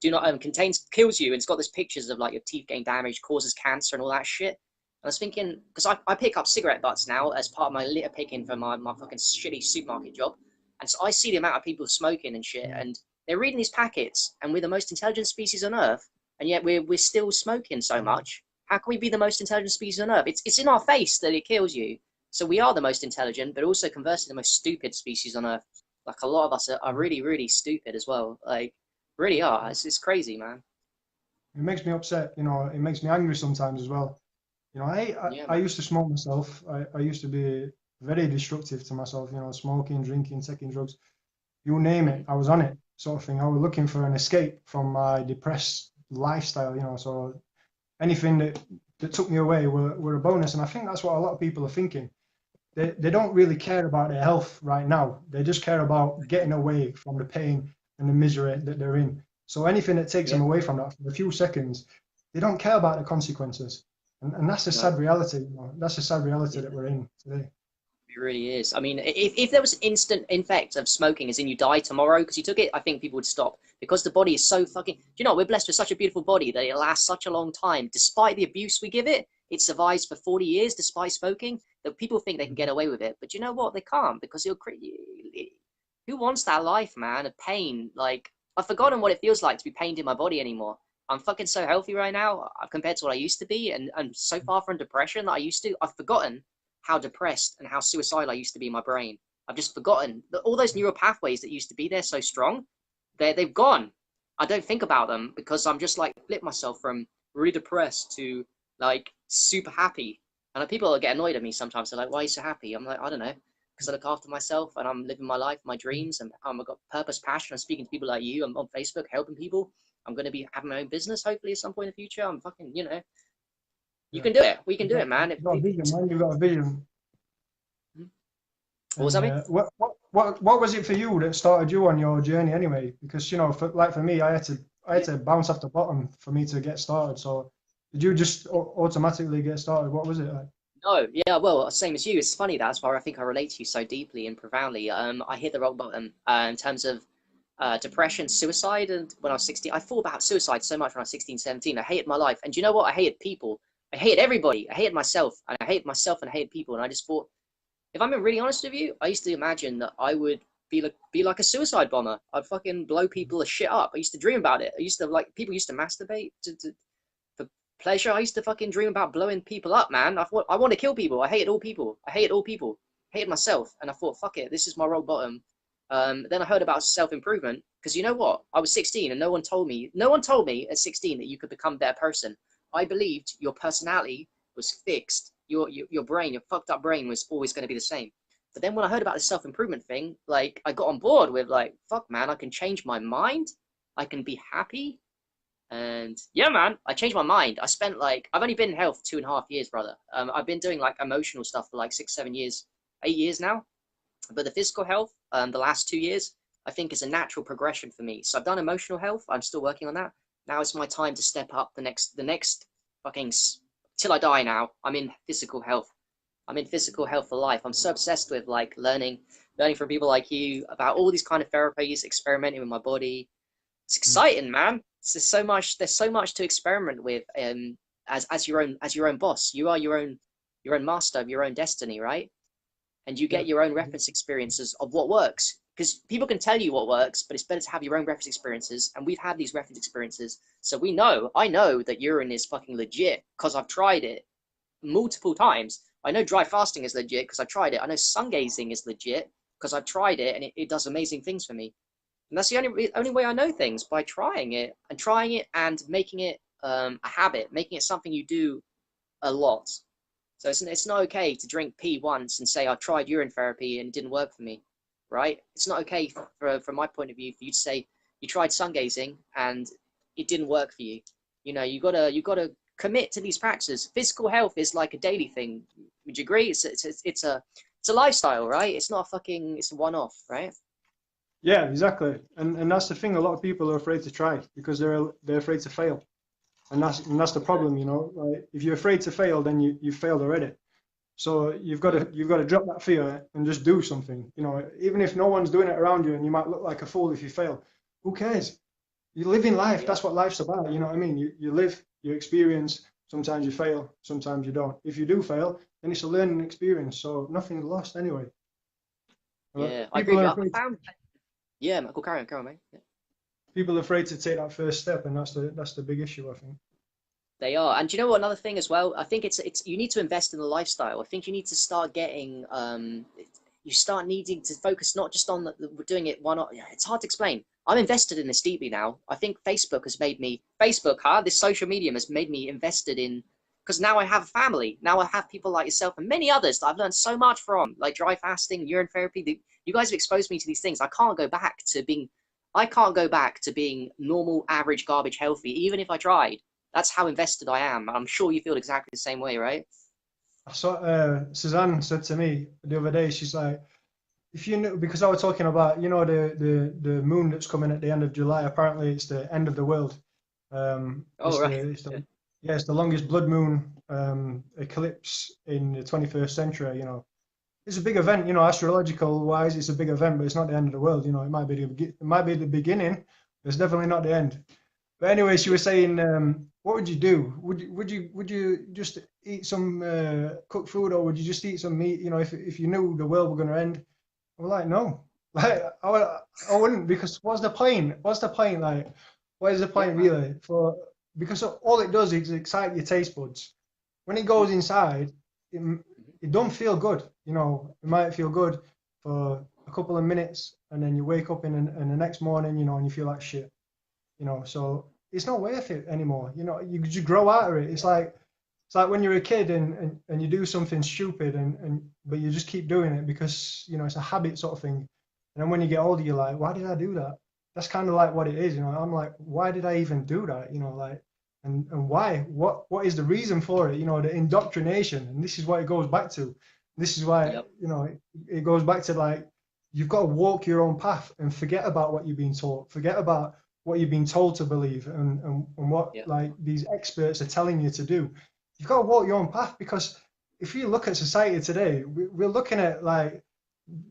do not contains kills you, and it's got these pictures of like your teeth getting damaged, causes cancer, and all that shit. And I was thinking, because I pick up cigarette butts now as part of my litter picking for my fucking shitty supermarket job, and so I see the amount of people smoking and shit, and they're reading these packets, and we're the most intelligent species on Earth, and yet we're still smoking so much. How can we be the most intelligent species on Earth? It's in our face that it kills you. So we are the most intelligent, but also conversely the most stupid species on Earth. Like a lot of us are really, really stupid as well. Like really are. It's crazy, man. It makes me upset. It makes me angry sometimes as well. Yeah, I man. used to smoke myself. I used to be very destructive to myself. Smoking, drinking, taking drugs. You name it, I was on it, sort of thing. I was looking for an escape from my depressed lifestyle. So anything that took me away were a bonus. And I think that's what a lot of people are thinking. They don't really care about their health right now. They just care about getting away from the pain and the misery that they're in. So anything that takes them Yeah. away from that for a few seconds, they don't care about the consequences. And that's a sad No. reality. That's a sad reality that we're in today. It really is. I mean, if there was instant effect of smoking, as in you die tomorrow because you took it, I think people would stop because the body is so fucking. Do you know we're blessed with such a beautiful body that it lasts such a long time, despite the abuse we give it. It survives for 40 years despite smoking. That people think they can get away with it, but you know what? They can't because who wants that life, man? Of pain. Like I've forgotten what it feels like to be pained in my body anymore. I'm fucking so healthy right now compared to what I used to be, and I'm so far from depression that I used to. I've forgotten how depressed and how suicidal I used to be in my brain. I've just forgotten that all those neural pathways that used to be there so strong, they've gone. I don't think about them because I'm just like flip myself from really depressed to like super happy. And people get annoyed at me sometimes. They're like, "Why are you so happy?" I'm like, "I don't know, because I look after myself and I'm living my life, my dreams, and I've got purpose, passion. I'm speaking to people like you. I'm on Facebook helping people. I'm going to be having my own business hopefully at some point in the future. I'm fucking, you Yeah. can do it. We can You've do got, it, man. you've got a vision, man. You've got a vision. What was that, And mean? what was it for you that started you on your journey anyway? Because for me, I had to bounce off the bottom for me to get started. So did you just automatically get started? What was it like? No, yeah, well, same as you. It's funny that's why I think I relate to you so deeply and profoundly. I hit the rock bottom in terms of depression, suicide, and when I was 16, I thought about suicide so much when I was 16, 17. I hated my life, and do you know what? I hated people. I hated everybody. I hated myself, and I hated myself, and I hated people. And I just thought, if I'm being really honest with you, I used to imagine that I would be like a suicide bomber. I'd fucking blow people shit up. I used to dream about it. I used to like people used to masturbate for pleasure. I used to fucking dream about blowing people up, man. I want to kill people. I hated all people. I hated all people. I hated myself, and I thought, fuck it, this is my rock bottom. Then I heard about self-improvement because you know what? I was 16 and no one told me at 16 that you could become a better person. I believed your personality was fixed. Your brain, your fucked up brain was always going to be the same. But then when I heard about the self-improvement thing, like I got on board with like, fuck man, I can change my mind. I can be happy. And yeah, man, I changed my mind. I've only been in health 2.5 years, brother. I've been doing like emotional stuff for like 6, 7 years, 8 years now. But the physical health, the last 2 years, I think is a natural progression for me. So I've done emotional health. I'm still working on that. Now it's my time to step up the next fucking till I die. Now I'm in physical health. I'm in physical health for life. I'm so obsessed with like learning from people like you about all these kind of therapies, experimenting with my body. It's exciting, man. There's so much. There's so much to experiment with. As your own boss, you are your own master of your own destiny, right? And you get your own reference experiences of what works. Because people can tell you what works, but it's better to have your own reference experiences. And we've had these reference experiences, so I know that urine is fucking legit because I've tried it multiple times. I know dry fasting is legit because I've tried it. I know sun gazing is legit because I've tried it, and it does amazing things for me. And that's the only way I know things, by trying it and making it a habit, making it something you do a lot. So it's not okay to drink pee once and say, I've tried urine therapy and it didn't work for me, right? It's not okay from my point of view for you to say you tried sun gazing and it didn't work for you. You know, you gotta commit to these practices. Physical health is like a daily thing. Would you agree? It's a lifestyle, right? It's not it's a one-off, right? Yeah, exactly. And that's the thing. A lot of people are afraid to try because they're afraid to fail. And that's the problem, you know. Like, if you're afraid to fail, then you've failed already. So you've got to drop that fear and just do something. You know, even if no one's doing it around you and you might look like a fool if you fail, who cares? You live in life. That's what life's about. You know what I mean? You live, you experience. Sometimes you fail, sometimes you don't. If you do fail, then it's a learning experience. So nothing's lost anyway. Yeah, I agree. Yeah, Michael, carry on, mate. Yeah. People are afraid to take that first step, and that's the big issue, I think. They are. And do you know what, another thing as well? I think it's you need to invest in the lifestyle. I think you need to start getting you start needing to focus not just on doing it one. It's hard to explain. I'm invested in this deeply now. I think Facebook has made me this social medium has made me invested in, because now I have a family. Now I have people like yourself and many others that I've learned so much from, like dry fasting, urine therapy. You guys have exposed me to these things. I can't go back to being normal, average, garbage, healthy, even if I tried. That's how invested I am. I'm sure you feel exactly the same way, right? I saw Suzanne said to me the other day, she's like, if you knew, because I was talking about, you know, the moon that's coming at the end of July, apparently it's the end of the world. It's the longest blood moon eclipse in the 21st century, you know. It's a big event, you know, astrological wise, it's a big event, but it's not the end of the world, you know. It might be the beginning, but it's definitely not the end. But anyway, she was saying, what would you do? Would you just eat some cooked food, or would you just eat some meat? You know, if you knew the world were going to end. I'm like, no, like I wouldn't, because what's the point? What's the point? Like, what is the point really? Because all it does is excite your taste buds. When it goes inside, it don't feel good. You know, it might feel good for a couple of minutes, and then you wake up in the next morning, you know, and you feel like shit. You know, so it's not worth it anymore. You know, you just grow out of it. It's like when you're a kid and you do something stupid but you just keep doing it because, you know, it's a habit sort of thing. And then when you get older, you're like, why did I do that? That's kind of like what it is, you know. I'm like, why did I even do that? You know, like, and why? What is the reason for it? You know, the indoctrination. And this is what it goes back to. This is why, you know, it goes back to, like, you've got to walk your own path and forget about what you've been taught. Forget about what you've been told to believe and what like these experts are telling you to do. You've got to walk your own path, because if you look at society today, we're looking at, like,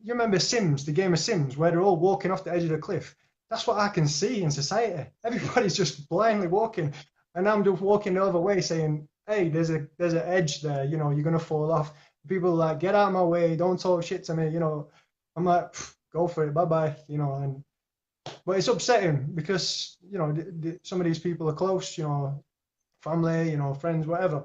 you remember Sims, the game of Sims, where they're all walking off the edge of the cliff. That's what I can see in society. Everybody's just blindly walking, and I'm just walking the other way saying, hey, there's an edge there, you know, you're going to fall off. People are like, get out of my way, don't talk shit to me, you know. I'm like, go for it, bye-bye, you know. But it's upsetting because, you know, some of these people are close, you know, family, you know, friends, whatever.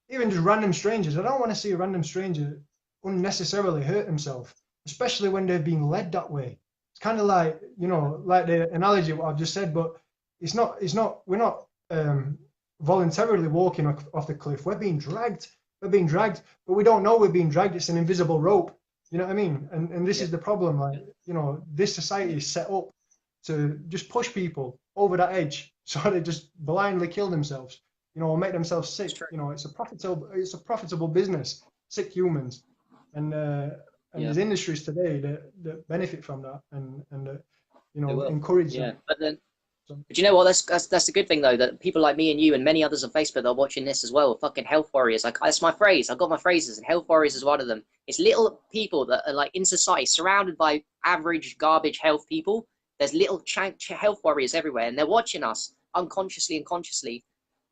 Even just random strangers. I don't want to see a random stranger unnecessarily hurt himself, especially when they've been led that way. It's kind of like, you know, like the analogy what I've just said, but we're not voluntarily walking off the cliff. We're being dragged, but we don't know we're being dragged. It's an invisible rope. You know what I mean? And this is the problem. Like, you know, this society is set up to just push people over that edge, so they just blindly kill themselves, you know, or make themselves sick. You know, it's a profitable business, sick humans, and there's industries today that benefit from that, and you They know, will. encourage Yeah, them. but you know what? That's the good thing though, that people like me and you and many others on Facebook that are watching this as well, fucking health warriors. Like that's my phrase. I've got my phrases, and health warriors is one of them. It's little people that are like in society, surrounded by average garbage health people. There's little health warriors everywhere, and they're watching us unconsciously and consciously,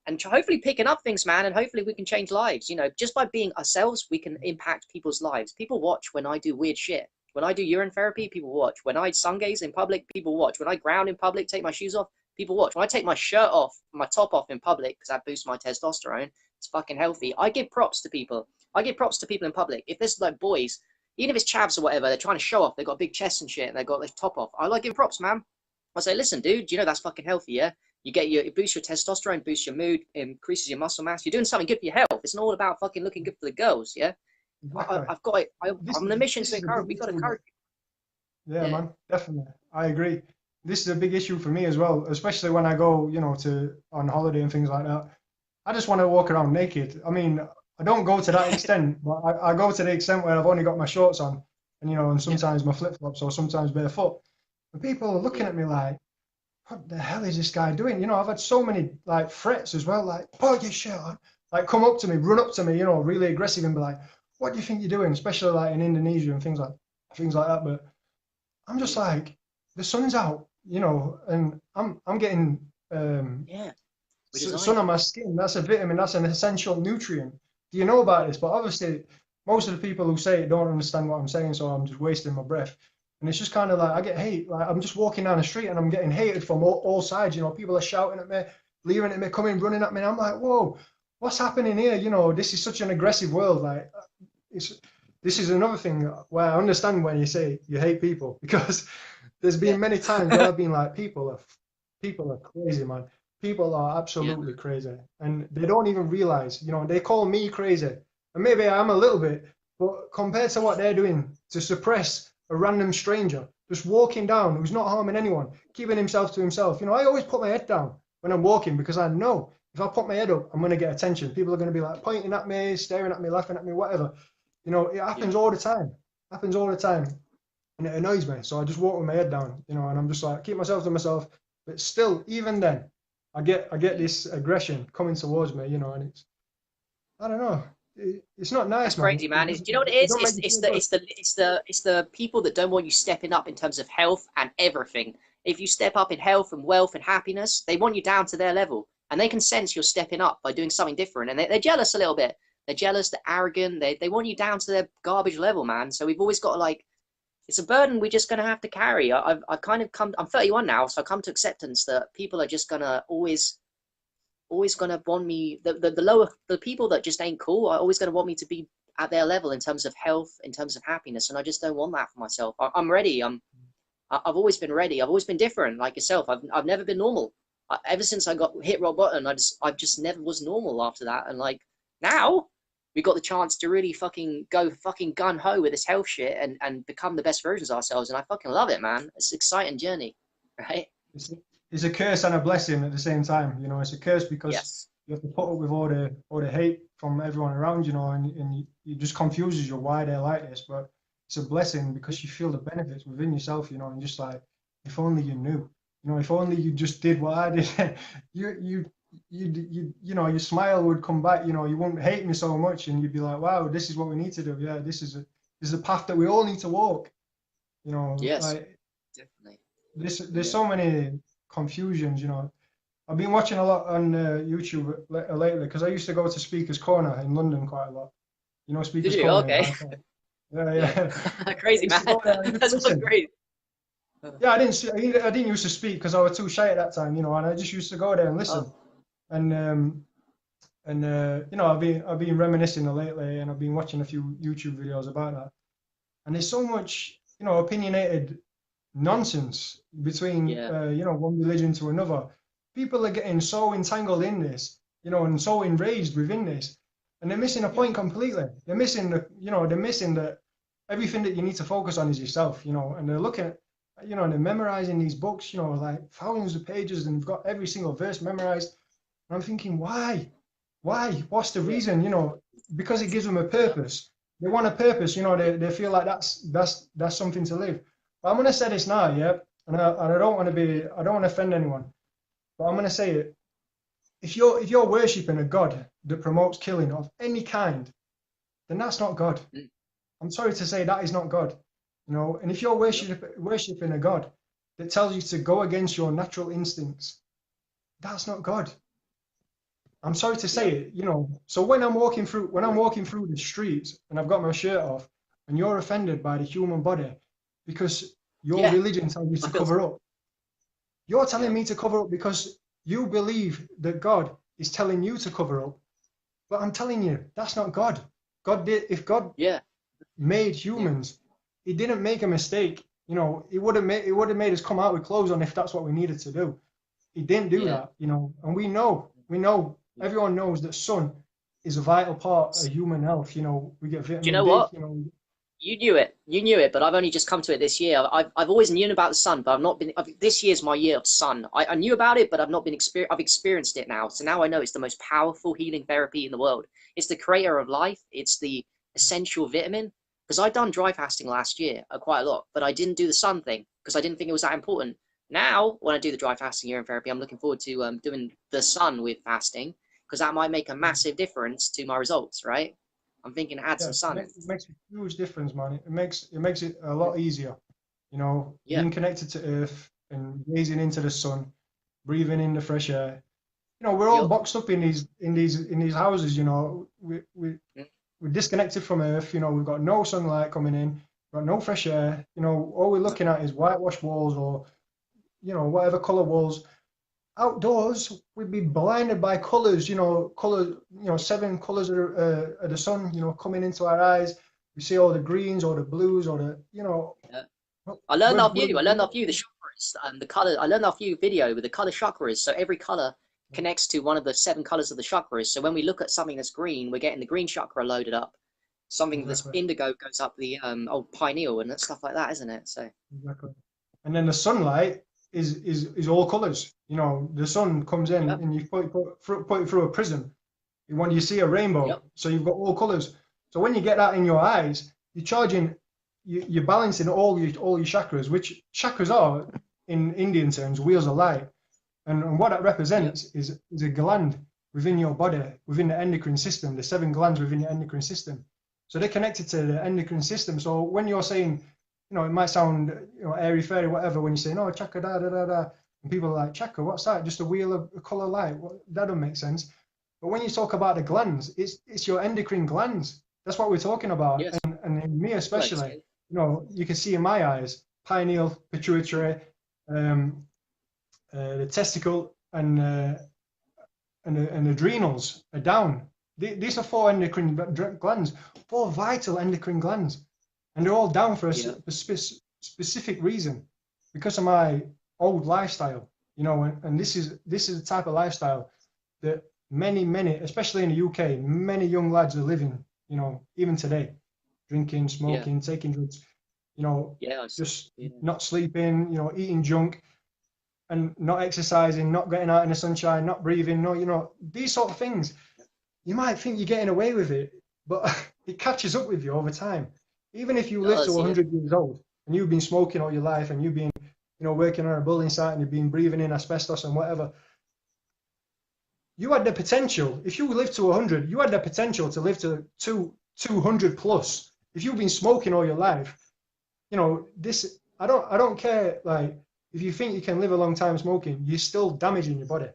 and hopefully picking up things, man. And hopefully we can change lives. You know, just by being ourselves, we can impact people's lives. People watch when I do weird shit. When I do urine therapy, people watch. When I sun gaze in public, people watch. When I ground in public, take my shoes off, people watch. When I take my shirt off, my top off in public, because that boosts my testosterone, it's fucking healthy. I give props to people. I give props to people in public. If there's like boys, even if it's chavs or whatever, they're trying to show off, they've got big chests and shit, and they've got their top off, I like giving props, man. I say, listen, dude, you know that's fucking healthy, yeah? It boosts your testosterone, boosts your mood, increases your muscle mass. You're doing something good for your health. It's not all about fucking looking good for the girls, yeah? Exactly. I've got it. I'm on a mission to encourage. We've got to encourage. Yeah, man, definitely. I agree. This is a big issue for me as well, especially when I go, you know, on holiday and things like that. I just want to walk around naked. I mean, I don't go to that extent, but I go to the extent where I've only got my shorts on, and you know, and sometimes my flip-flops or sometimes barefoot. And people are looking at me like, what the hell is this guy doing? You know, I've had so many like threats as well, like, put your shirt on, like come up to me, run up to me, you know, really aggressive and be like, what do you think you're doing? Especially like in Indonesia and things like that. But I'm just like, the sun's out, you know, and I'm getting sun on my skin. That's a vitamin. That's an essential nutrient. Do you know about this? But obviously, most of the people who say it don't understand what I'm saying, so I'm just wasting my breath. And it's just kind of like I get hate. Like I'm just walking down the street and I'm getting hated from all sides. You know, people are shouting at me, leering at me, coming, running at me. And I'm like, whoa, what's happening here? You know, this is such an aggressive world. Like, this is another thing where I understand when you say you hate people, because there's been many times where I've been like, people are crazy, man. People are absolutely crazy, and they don't even realize. You know, they call me crazy, and maybe I am a little bit, but compared to what they're doing to suppress a random stranger just walking down who's not harming anyone, keeping himself to himself. You know, I always put my head down when I'm walking, because I know if I put my head up, I'm going to get attention. People are going to be like pointing at me, staring at me, laughing at me, whatever. You know, it happens all the time. Happens all the time. And it annoys me. So I just walk with my head down, you know, and I'm just like, keep myself to myself. But still, even then, I get this aggression coming towards me, you know, and it's, I don't know. It's not nice. That's crazy, man. Do you know what it is? It's the people that don't want you stepping up in terms of health and everything. If you step up in health and wealth and happiness, they want you down to their level, and they can sense you're stepping up by doing something different, and they're jealous a little bit. They're jealous, they're arrogant, they want you down to their garbage level, man. So we've always got to, like, it's a burden we're just going to have to carry. I've kind of come, I'm 31 now, so I come to acceptance that people are just going to always going to want me, the people that just ain't cool are always going to want me to be at their level in terms of health, in terms of happiness, and I just don't want that for myself. I'm ready. I've always been ready. I've always been different, like yourself. I've never been normal. Ever since I got hit rock bottom, I just never was normal after that. And like now, we got the chance to really fucking go fucking gun ho with this health shit and become the best versions of ourselves. And I fucking love it, man. It's an exciting journey, right? It's a curse and a blessing at the same time. You know, it's a curse because you have to put up with all the hate from everyone around, you know, and it just confuses you why they're like this. But it's a blessing because you feel the benefits within yourself, you know, and just like, if only you knew, you know, if only you just did what I did, you know, your smile would come back, you know, you wouldn't hate me so much, and you'd be like, wow, this is what we need to do. Yeah, this is a path that we all need to walk, you know. Yes, like, definitely. There's so many confusions, you know. I've been watching a lot on YouTube lately because I used to go to Speaker's Corner in London quite a lot. You know, Speaker's Did you? Corner. Okay. Yeah. Crazy, man. That's so great. Yeah, I didn't used to speak because I was too shy at that time, you know, and I just used to go there and listen. And you know, I've been reminiscing lately, and I've been watching a few YouTube videos about that. And there's so much, you know, opinionated nonsense between you know, one religion to another. People are getting so entangled in this, you know, and so enraged within this, and they're missing a point completely. They're missing that everything that you need to focus on is yourself, you know. And they're looking at, you know, and they're memorizing these books, you know, like thousands of pages, and they've got every single verse memorized. And I'm thinking, why? What's the reason? You know, because it gives them a purpose. They want a purpose, you know. They feel like that's something to live. But I'm gonna say this now, yeah. and I don't want to I don't want to offend anyone, but I'm going to say it. If you're worshiping a God that promotes killing of any kind, then that's not God. Mm. I'm sorry to say that is not God. You know, and if you're worshiping a God that tells you to go against your natural instincts, that's not God. I'm sorry to say it, you know. So when I'm walking through the streets and I've got my shirt off, and you're offended by the human body because your Yeah. religion tells you I to feel cover up, you're telling Yeah. me to cover up because you believe that God is telling you to cover up. But I'm telling you, that's not God. If God Yeah. made humans, he didn't make a mistake. You know, he would have made us come out with clothes on if that's what we needed to do. He didn't do Yeah. that, you know, and we know, everyone knows that sun is a vital part of human health. You know, we get Do you vitamin know D, what? you know. You knew it, but I've only just come to it this year. I've always known about the sun, but I've not been. This year's my year of sun. I knew about it, but I've not been I've experienced it now, so now I know it's the most powerful healing therapy in the world. It's the creator of life. It's the essential vitamin. Because I'd done dry fasting last year quite a lot, but I didn't do the sun thing because I didn't think it was that important. Now, when I do the dry fasting urine therapy, I'm looking forward to doing the sun with fasting because that might make a massive difference to my results. Right? I'm thinking add Yeah, some sun in. it makes a huge difference, man. It makes it a lot easier, you know, Yeah. being connected to earth and gazing into the sun, breathing in the fresh air. You know, we're all Yep. boxed up in these houses, you know. We're disconnected from earth, you know, we've got no sunlight coming in, we've got no fresh air, you know, all we're looking at is whitewashed walls or, you know, whatever color walls. Outdoors, we'd be blinded by colors, seven colors of the sun, you know, coming into our eyes. We see all the greens or the blues or the, you know, Yeah. I learned we're, off we're, you. I learned off you the chakras and the color. I learned off you video with the color chakras. So every color connects to one of the 7 colors of the chakras. So when we look at something that's green, we're getting the green chakra loaded up. Something that's exactly, indigo goes up the old pineal and stuff like that, isn't it? So exactly. And then the sunlight is all colors. You know, the sun comes in yep, and you put it through a prism. When you see a rainbow, yep, so you've got all colors. So when you get that in your eyes, you're balancing all your chakras, which chakras are in Indian terms wheels of light, and what that yep, represents is a gland within your body, within the endocrine system, the 7 glands within the endocrine system. So they're connected to the endocrine system. So when you're saying, you know, it might sound, you know, airy fairy, whatever, when you say, no, chakra, da, da, da, da, and people are like, chakra, what's that? Just a wheel of a color light. That doesn't make sense. But when you talk about the glands, it's your endocrine glands. That's what we're talking about. yes, And in me well especially, explained. you know, you can see in my eyes, pineal, pituitary, um, the testicle, and adrenals are down. These are 4 endocrine glands, 4 vital endocrine glands, and they're all down for a Yeah, specific reason, because of my old lifestyle. You know, and this is the type of lifestyle that many, especially in the UK, many young lads are living. You know, even today, drinking, yeah, smoking, taking drugs. You know, yeah, I see. just Yeah, not sleeping. You know, eating junk and not exercising, not getting out in the sunshine, not breathing, no, you know, these sort of things. You might think you're getting away with it, but it catches up with you over time. Even if you it live to does. Yeah, 100 years old and you've been smoking all your life and you've been, you know, working on a building site and you've been breathing in asbestos and whatever, you had the potential. If you live to 100, you had the potential to live to 200 plus. If you've been smoking all your life, you know, this, I don't care, like, if you think you can live a long time smoking, you're still damaging your body.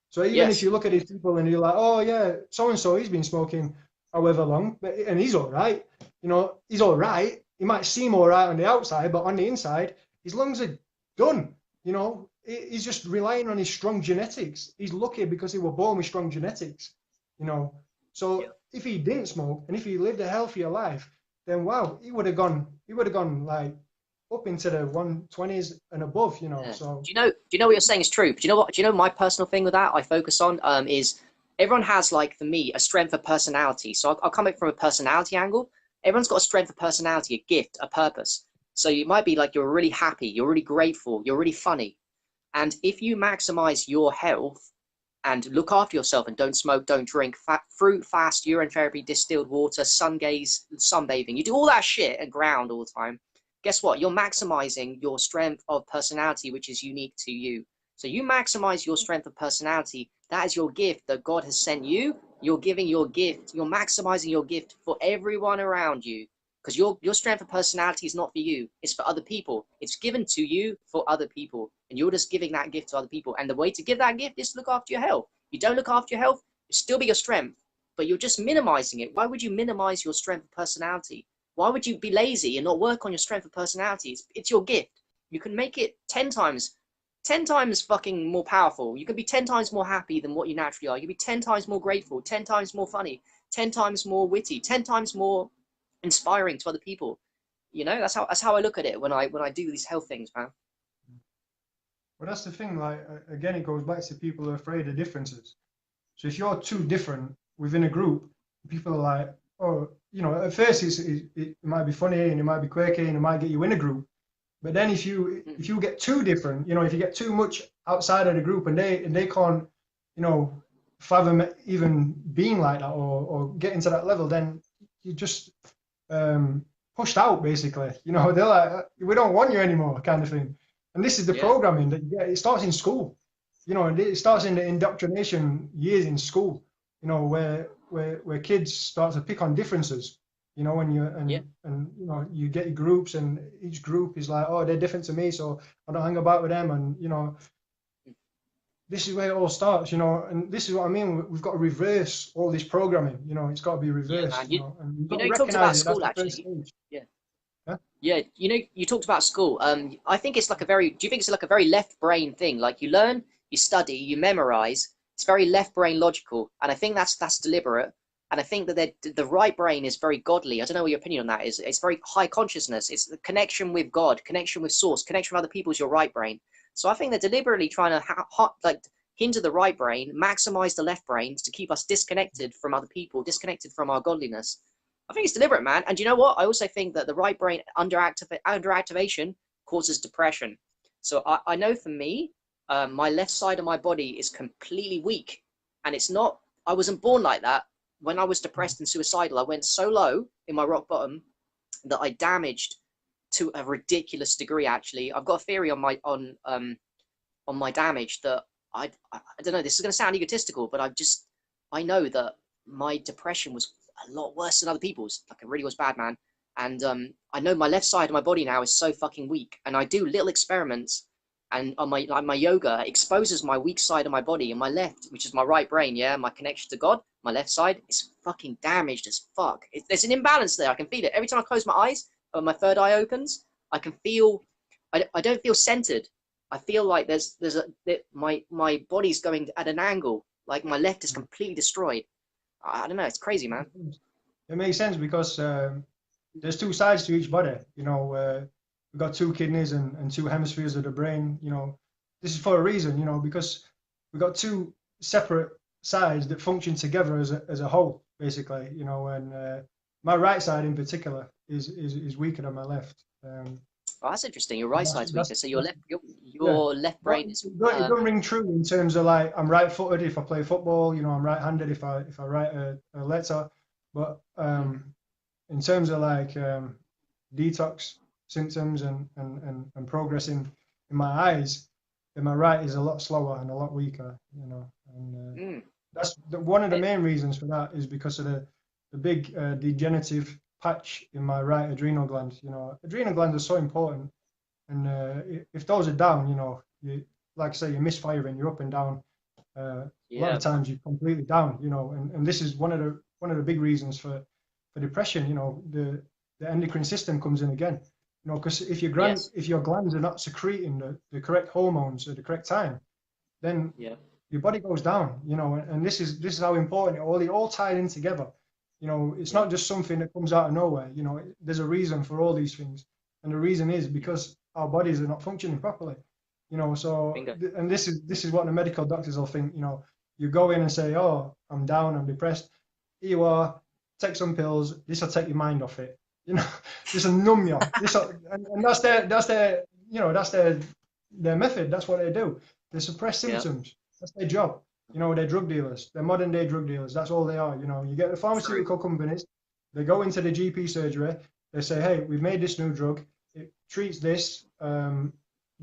So even if yes, you look at these people and you're like, oh yeah, so and so, he's been smoking however long, and he's all right. You know, he's all right. He might seem all right on the outside, but on the inside, his lungs are done. You know, he's just relying on his strong genetics. He's lucky because he was born with strong genetics. You know, yeah, so if he didn't smoke and if he lived a healthier life, then wow, he would have gone. He would have gone like up into the 120s and above. You know, yeah. so Do you know what you're saying is true? But do you know what? Do you know my personal thing with that? I focus on is everyone has like for me a strength of personality. So I'll come at it from a personality angle. Everyone's got a strength of personality, a gift, a purpose. So you might be like you're really happy, you're really grateful, you're really funny, and if you maximize your health and look after yourself and don't smoke, don't drink, fruit, fast, urine therapy, distilled water, sun gaze, sunbathing, you do all that shit and ground all the time, guess what? You're maximizing your strength of personality, which is unique to you. So you maximize your strength of personality. That is your gift that God has sent you. You're giving your gift. You're maximizing your gift for everyone around you. Because your strength of personality is not for you. It's for other people. It's given to you for other people. And you're just giving that gift to other people. And the way to give that gift is to look after your health. You don't look after your health, it'll still be your strength. But you're just minimizing it. Why would you minimize your strength of personality? Why would you be lazy and not work on your strength of personality? It's your gift. You can make it 10 times fucking more powerful. You can be 10 times more happy than what you naturally are. You can be 10 times more grateful, 10 times more funny, 10 times more witty, 10 times more inspiring to other people. You know, that's how I look at it when I do these health things, man. Well, that's the thing. Like again, it goes back to people who are afraid of differences. So if you're too different within a group, people are like, oh, you know, at first it might be funny and it might be quirky and it might get you in a group. But then if you get too different, you know, if you get too much outside of the group and they can't, you know, fathom even being like that or getting to that level, then you just pushed out basically. You know, they're like, we don't want you anymore, kind of thing. And this is the programming that you get. It starts in school. You know, it starts in the indoctrination years in school. You know, where kids start to pick on differences. You know, and you know, you get your groups, and each group is like, oh, they're different to me, so I don't hang about with them. And you know, this is where it all starts. You know, and this is what I mean. We've got to reverse all this programming. You know, it's got to be reversed. Yeah, you know, and we've got you to talked about recognize it. school That's the actually. first stage. Yeah. Huh? Yeah, you know, you talked about school. I think it's like a very. Do you think it's like a very left brain thing? Like you learn, you study, you memorize. It's very left brain logical, and I think that's deliberate. And I think that the right brain is very godly. I don't know what your opinion on that is. It's very high consciousness. It's the connection with God, connection with source, connection with other people is your right brain. So I think they're deliberately trying to like hinder the right brain, maximize the left brains to keep us disconnected from other people, disconnected from our godliness. I think it's deliberate, man. And you know what? I also think that the right brain underactivation causes depression. So I know for me, my left side of my body is completely weak. And it's not, I wasn't born like that. When I was depressed and suicidal, I went so low in my rock bottom that I damaged to a ridiculous degree. Actually, I've got a theory on my damage that I don't know. This is going to sound egotistical, but I know that my depression was a lot worse than other people's. Like it really was bad, man. And I know my left side of my body now is so fucking weak, and I do little experiments. And on my yoga exposes my weak side of my body, and my left, which is my right brain, yeah, my connection to God, my left side is fucking damaged as fuck. There's an imbalance there. I can feel it every time I close my eyes or my third eye opens. I can feel. I don't feel centered. I feel like my body's going at an angle. Like my left is completely destroyed. I don't know. It's crazy, man. It makes sense because there's two sides to each body. You know, we've got two kidneys and two hemispheres of the brain. You know, this is for a reason. You know, because we've got two separate sides that function together as a whole, basically. You know, and my right side in particular is weaker than my left. Oh, that's interesting. Your right side's weaker, so your left brain is. It doesn't ring true in terms of like I'm right-footed if I play football. You know, I'm right-handed if I write a letter. But in terms of like detox symptoms and progress in my eyes, then my right is a lot slower and a lot weaker. You know, and that's one of the main reasons for that is because of the big degenerative patch in my right adrenal gland. You know, adrenal glands are so important, and if those are down, you know, you, like I say, you're misfiring, you're up and down. A lot of times you're completely down. You know, and this is one of the big reasons for depression. You know, the endocrine system comes in again. You know, because if your glands are not secreting the correct hormones at the correct time, then your body goes down. You know, and this is how important it all tied in together. You know, it's not just something that comes out of nowhere. You know, there's a reason for all these things, and the reason is because our bodies are not functioning properly. You know, so and this is what the medical doctors will think. You know, you go in and say, "Oh, I'm down, I'm depressed." Here you are, take some pills. This will take your mind off it. You know, this will numb you. And that's their you know, that's their method. That's what they do. They suppress symptoms. Yeah. That's their job. You know, they're drug dealers. They're modern day drug dealers. That's all they are. You know, you get the pharmaceutical companies. They go into the GP surgery. They say, "Hey, we've made this new drug. treats this. There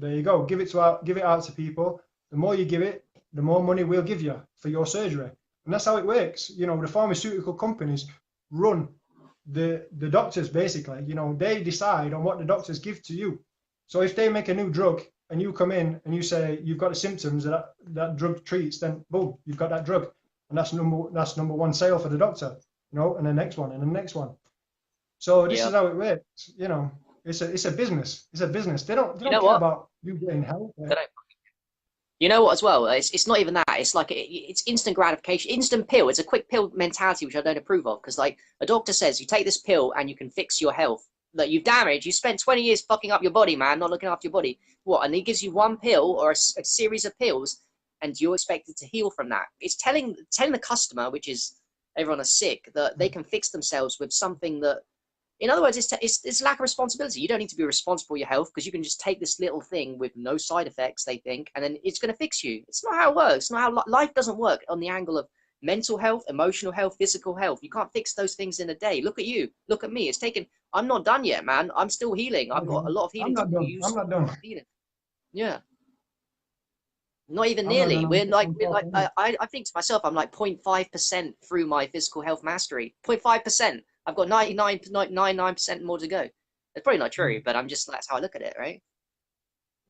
you go. Give it out to people. The more you give it, the more money we'll give you for your surgery. And that's how it works. You know, the pharmaceutical companies run the doctors basically. You know, they decide on what the doctors give to you. So if they make a new drug and you come in and you say you've got the symptoms that drug treats, then boom, you've got that drug, and that's number one sale for the doctor. You know, and the next one and the next one. So this is how it works. You know, it's a business. It's a business. They don't care about you getting help. You know what, as well, it's not even that. It's like it's instant gratification, instant pill. It's a quick pill mentality, which I don't approve of. Because like a doctor says, you take this pill and you can fix your health that you've damaged. You spent 20 years fucking up your body, man, not looking after your body. What? And he gives you one pill or a series of pills, and you're expected to heal from that. It's telling the customer, which is everyone is sick, that they can fix themselves with something that. In other words, it's lack of responsibility. You don't need to be responsible for your health because you can just take this little thing with no side effects, they think, and then it's going to fix you. It's not how it works. It's not how life doesn't work on the angle of mental health, emotional health, physical health. You can't fix those things in a day. Look at you. Look at me. I'm not done yet, man. I'm still healing. I've got a lot of healing. I'm not done. Yeah. Not even nearly. We're like I think to myself, I'm like 0.5% through my physical health mastery. 0.5%. I've got 99% more to go. It's probably not true, but that's how I look at it, right?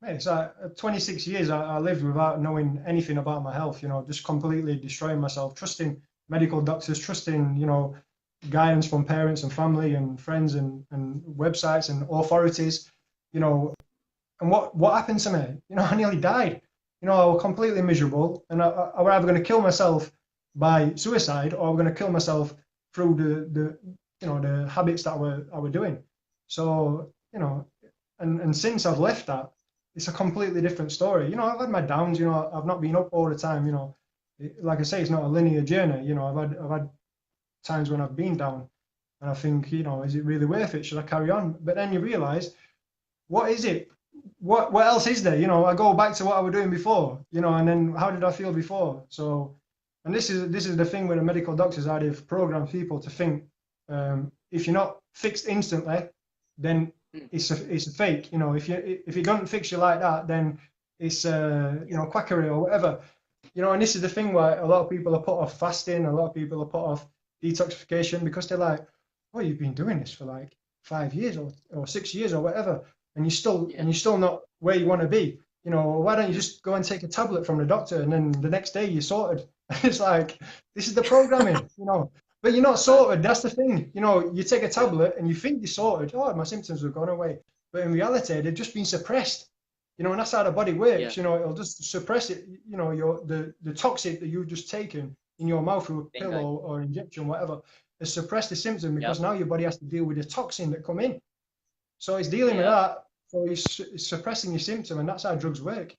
It's like 26 years I lived without knowing anything about my health, you know, just completely destroying myself, trusting medical doctors, trusting, you know, guidance from parents and family and friends and websites and authorities, you know. And what happened to me? You know, I nearly died. You know, I was completely miserable, and I was either going to kill myself by suicide or I was going to kill myself through the habits that I were doing. So, you know, and since I've left that, it's a completely different story. You know, I've had my downs, you know, I've not been up all the time, you know. Like I say, it's not a linear journey, you know. I've had times when I've been down and I think, you know, is it really worth it? Should I carry on? But then you realize, what is it? What else is there? You know, I go back to what I was doing before, you know, and then how did I feel before? So, and this is the thing with the medical doctors, how they've programmed people to think, if you're not fixed instantly, then it's a fake. You know, if it doesn't fix you like that, then it's you know, quackery or whatever. You know, and this is the thing why a lot of people are put off fasting, a lot of people are put off detoxification, because they're like, oh, you've been doing this for like 5 years or 6 years or whatever, and you're still not where you want to be. You know, why don't you just go and take a tablet from the doctor and then the next day you're sorted? It's like, this is the programming, you know. But you're not sorted. That's the thing. You know, you take a tablet and you think you're sorted. Oh, my symptoms have gone away. But in reality, they've just been suppressed. You know, and that's how the body works. Yeah. You know, it'll just suppress it. You know, the toxic that you've just taken in your mouth through a pill or injection, whatever, has suppressed the symptom because now your body has to deal with the toxin that come in. So it's dealing with that. So it's suppressing your symptom, and that's how drugs work.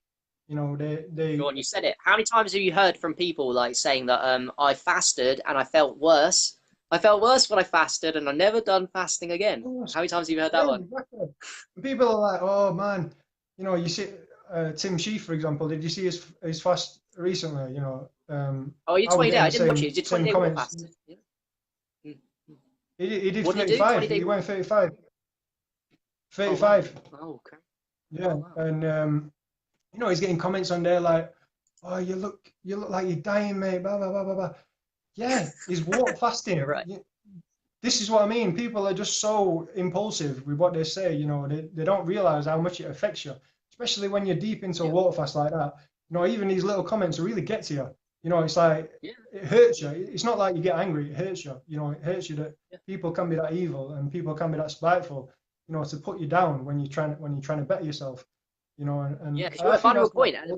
You know, they. Sean, you said it. How many times have you heard from people like saying that I fasted and I felt worse? I felt worse when I fasted, and I've never done fasting again. How many times have you heard that one? Exactly. People are like, oh man, you know, you see Tim Sheaf, for example. Did you see his fast recently? You know. Oh, you 20 days. I didn't watch it. Did 20 days fast? Yeah. He did 35. He went 35. 35. Oh, okay. Yeah, oh, wow. And you know, he's getting comments on there like, "Oh, you look like you're dying, mate." Blah blah blah blah blah. Yeah, he's water fasting. Right. This is what I mean. People are just so impulsive with what they say. You know, they don't realize how much it affects you, especially when you're deep into a water fast like that. You know, even these little comments really get to you. You know, it's like it hurts you. It's not like you get angry; it hurts you. You know, it hurts you that people can be that evil and people can be that spiteful. You know, to put you down when you're trying to better yourself. You know, and yeah, because you're at a vulnerable point, and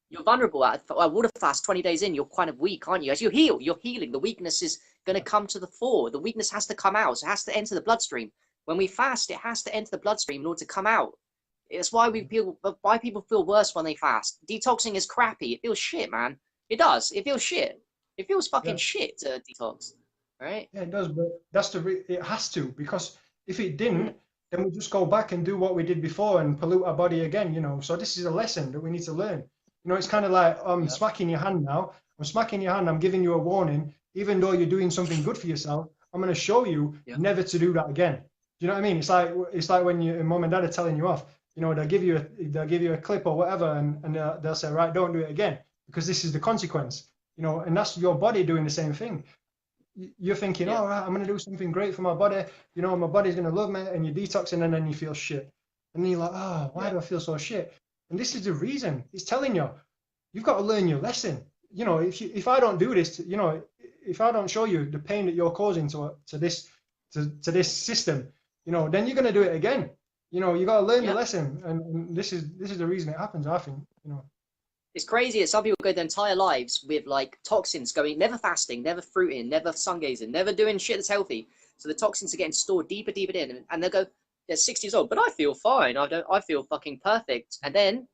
you're vulnerable at water fast. 20 days in, you're kind of weak, aren't you? As you heal, you're healing. The weakness is going to come to the fore. The weakness has to come out. So it has to enter the bloodstream. When we fast, it has to enter the bloodstream in order to come out. It's why people feel worse when they fast. Detoxing is crappy. It feels shit, man. It does. It feels shit. It feels fucking shit to detox, right? Yeah, it does. But it has to, because if it didn't, then we just go back and do what we did before and pollute our body again, you know. So this is a lesson that we need to learn. You know, it's kind of like I'm smacking your hand now. I'm smacking your hand. I'm giving you a warning. Even though you're doing something good for yourself, I'm going to show you never to do that again. you know what I mean? It's like when your mum and dad are telling you off. You know, they'll give you a clip or whatever, and they'll say, right, don't do it again because this is the consequence. You know, and that's your body doing the same thing. You're thinking, Yeah. all right, I'm going to do something great for my body. You know, my body's going to love me, and you're detoxing, and then you feel shit. And then you're like, oh, why do I feel so shit? And this is the reason. It's telling you, you've got to learn your lesson. You know, if I don't do this, you know, if I don't show you the pain that you're causing to this system, you know, then you're going to do it again. You know, you got to learn the lesson, and this is the reason it happens. I think, you know. It's crazy that some people go their entire lives with like toxins going, never fasting, never fruiting, never sun gazing, never doing shit that's healthy. So the toxins are getting stored deeper in, and they'll go, they're 60 years old, but I feel fine. I feel fucking perfect. And then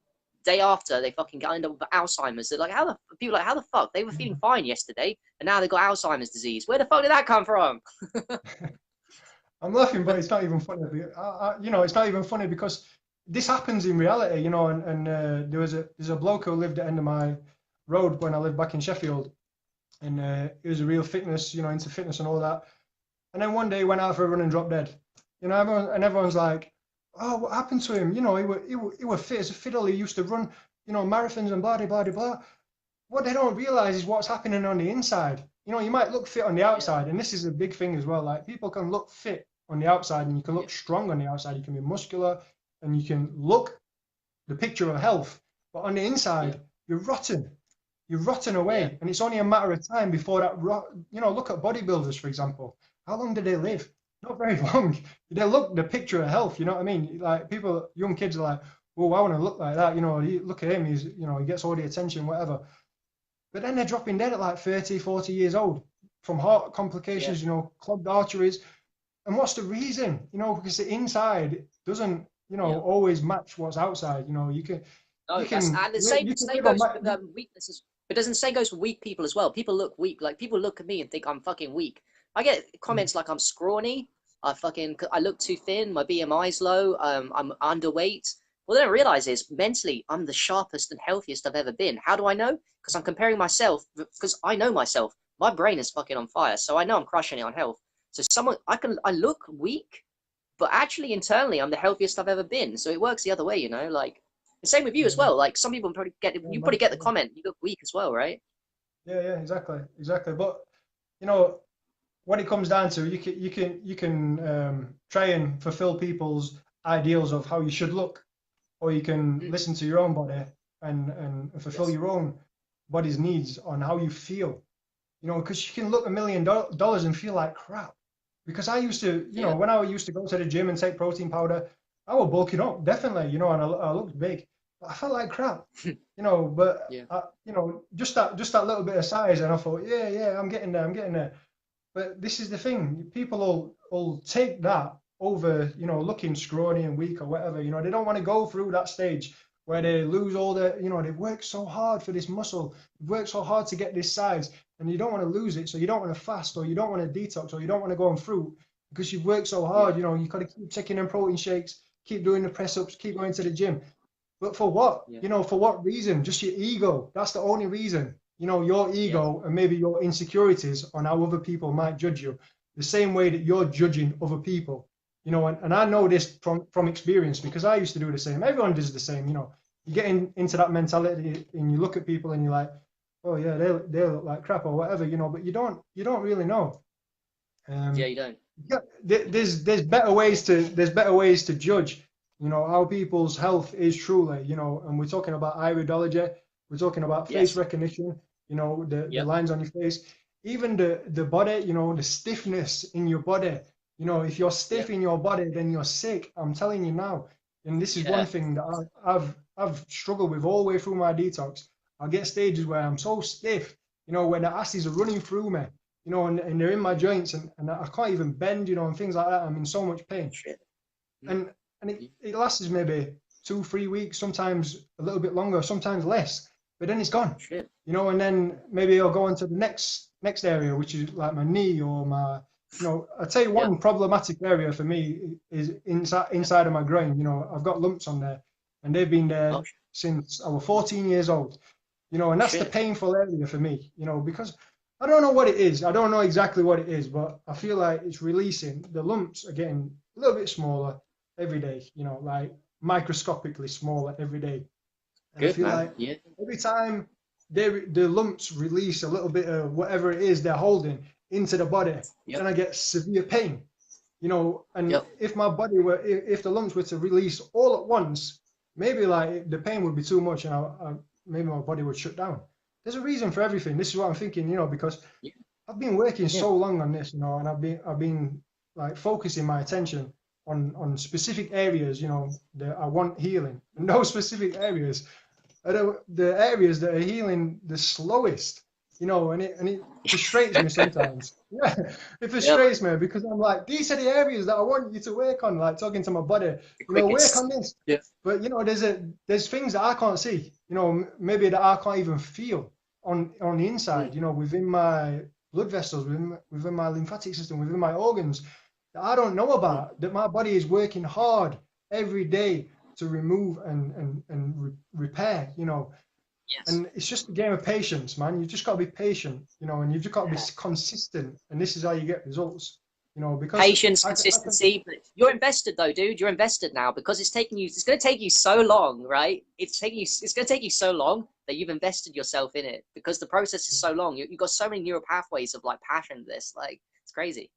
day after they fucking end up with Alzheimer's. They're like, how the fuck? They were feeling fine yesterday, and now they got Alzheimer's disease. Where the fuck did that come from? I'm laughing, but it's not even funny. You know, it's not even funny because this happens in reality, you know. And there's a bloke who lived at the end of my road when I lived back in Sheffield, and he was a real fitness, you know, into fitness and all that. And then one day he went out for a run and dropped dead. You know, everyone's like, "Oh, what happened to him?" You know, he were fit as a fiddle. He used to run, you know, marathons and blah blah blah blah. What they don't realize is what's happening on the inside. You know, you might look fit on the outside, and this is a big thing as well. Like, people can look fit on the outside, and you can look strong on the outside. You can be muscular, and you can look the picture of health. But on the inside, you're rotten. You're rotten away, and it's only a matter of time before that. You know, look at bodybuilders, for example. How long do they live? Not very long. They look the picture of health. You know what I mean? Like, people, young kids are like, "Oh, I want to look like that." You know, look at him. He's, you know, he gets all the attention, whatever. But then they're dropping dead at like 30, 40 years old from heart complications, you know, clogged arteries. And what's the reason? You know, because the inside doesn't, you know, always match what's outside. You know, you can. No, you can, and the same goes with weaknesses. But doesn't say goes for weak people as well. People look weak. Like, people look at me and think I'm fucking weak. I get comments like I'm scrawny. I look too thin. My BMI's low. I'm underweight. What I don't realize is mentally, I'm the sharpest and healthiest I've ever been. How do I know? Because I'm comparing myself, because I know myself. My brain is fucking on fire, so I know I'm crushing it on health. So I look weak, but actually internally, I'm the healthiest I've ever been. So it works the other way, you know. Like, the same with you as well. Like, some people probably get the comment, you look weak as well, right? Yeah, exactly. But, you know, what it comes down to, you can try and fulfill people's ideals of how you should look. Or you can listen to your own body and fulfill your own body's needs on how you feel. You know, because you can look $1 million and feel like crap. Because I used to, you know, when I used to go to the gym and take protein powder, I was bulking up, definitely, you know, and I looked big. But I felt like crap, you know, but, you know, just that little bit of size, and I thought, yeah, I'm getting there. But this is the thing, people will take that over, you know, looking scrawny and weak or whatever. You know, they don't want to go through that stage where they lose all the, you know, they work so hard for this muscle, work so hard to get this size, and you don't want to lose it. So you don't want to fast, or you don't want to detox, or you don't want to go on fruit because you've worked so hard. You know, you've got to keep taking in protein shakes, keep doing the press ups, keep going to the gym. But for what? You know, for what reason? Just your ego. That's the only reason. You know, your ego and maybe your insecurities on how other people might judge you, the same way that you're judging other people. You know, and I know this from experience, because I used to do the same. Everyone does the same. You know, you get into that mentality and you look at people and you're like, oh yeah, they look like crap or whatever, you know. But you don't really know. You don't. Yeah, there's better ways to judge, you know, how people's health is truly. You know, and we're talking about iridology, we're talking about face recognition. You know, the lines on your face, even the body. You know, the stiffness in your body. You know, if you're stiff in your body, then you're sick. I'm telling you now. And this is one thing that I've struggled with all the way through my detox. I get stages where I'm so stiff, you know, when the acids are running through me, you know, and they're in my joints, and I can't even bend, you know, and things like that. I'm in so much pain. And it lasts maybe 2-3 weeks, sometimes a little bit longer, sometimes less. But then it's gone. You know, and then maybe I'll go into the next area, which is like my knee or my, you know, I'll tell you one problematic area for me is inside of my groin. You know, I've got lumps on there, and they've been there since I was 14 years old. You know, and that's the painful area for me, you know, because I don't know what it is. I don't know exactly what it is, but I feel like it's releasing. The lumps are getting a little bit smaller every day, you know, like microscopically smaller every day. And I Good feel man. like Yeah. every time the lumps release a little bit of whatever it is they're holding into the body, Yep. then I get severe pain, you know. And Yep. if my body were, if the lumps were to release all at once, maybe like the pain would be too much, and maybe my body would shut down. There's a reason for everything. This is what I'm thinking, you know, because Yeah. I've been working Yeah. so long on this, you know, and I've been like focusing my attention on specific areas, you know, that I want healing. And those specific areas are the areas that are healing the slowest, you know, and it frustrates me sometimes. Yeah, it Yep. frustrates me because I'm like, these are the areas that I want you to work on, like talking to my body, The you know, work quickest. on this. Yeah. But you know, there's things that I can't see, you know, maybe that I can't even feel on the inside, Mm. you know, within my blood vessels, within my lymphatic system, within my organs that I don't know Mm. about, that my body is working hard every day to remove and repair, you know. Yes. And it's just a game of patience, man. You've just got to be patient, you know, and you've just got to be Yeah. consistent. And this is how you get results, you know, because Patience, I can, consistency. But you're invested though, dude. You're invested now because it's taking you. It's going to take you so long, right? It's taking you. It's going to take you so long that you've invested yourself in it because the process is so long. You've got so many neural pathways of like passion. This, like, it's crazy.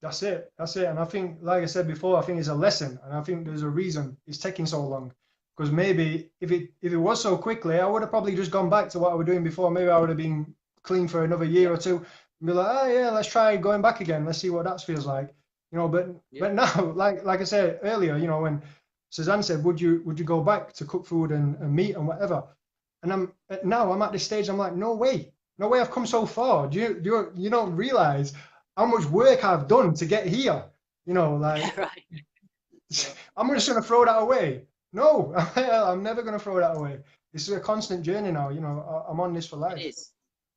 that's it. That's it. And I think, like I said before, I think it's a lesson. And I think there's a reason it's taking so long. Because maybe if it was so quickly, I would have probably just gone back to what I was doing before. Maybe I would have been clean for another year Yeah. or two and be like, oh yeah, let's try going back again. Let's see what that feels like. You know, but Yeah. but now, like I said earlier, you know, when Suzanne said, would you go back to cook food and meat and whatever? And I'm at this stage, I'm like, no way. No way I've come so far. You don't realize how much work I've done to get here. You know, Yeah. like Right. I'm just gonna throw that away. No, I'm never gonna throw that away. This is a constant journey now. You know, I'm on this for It life. is.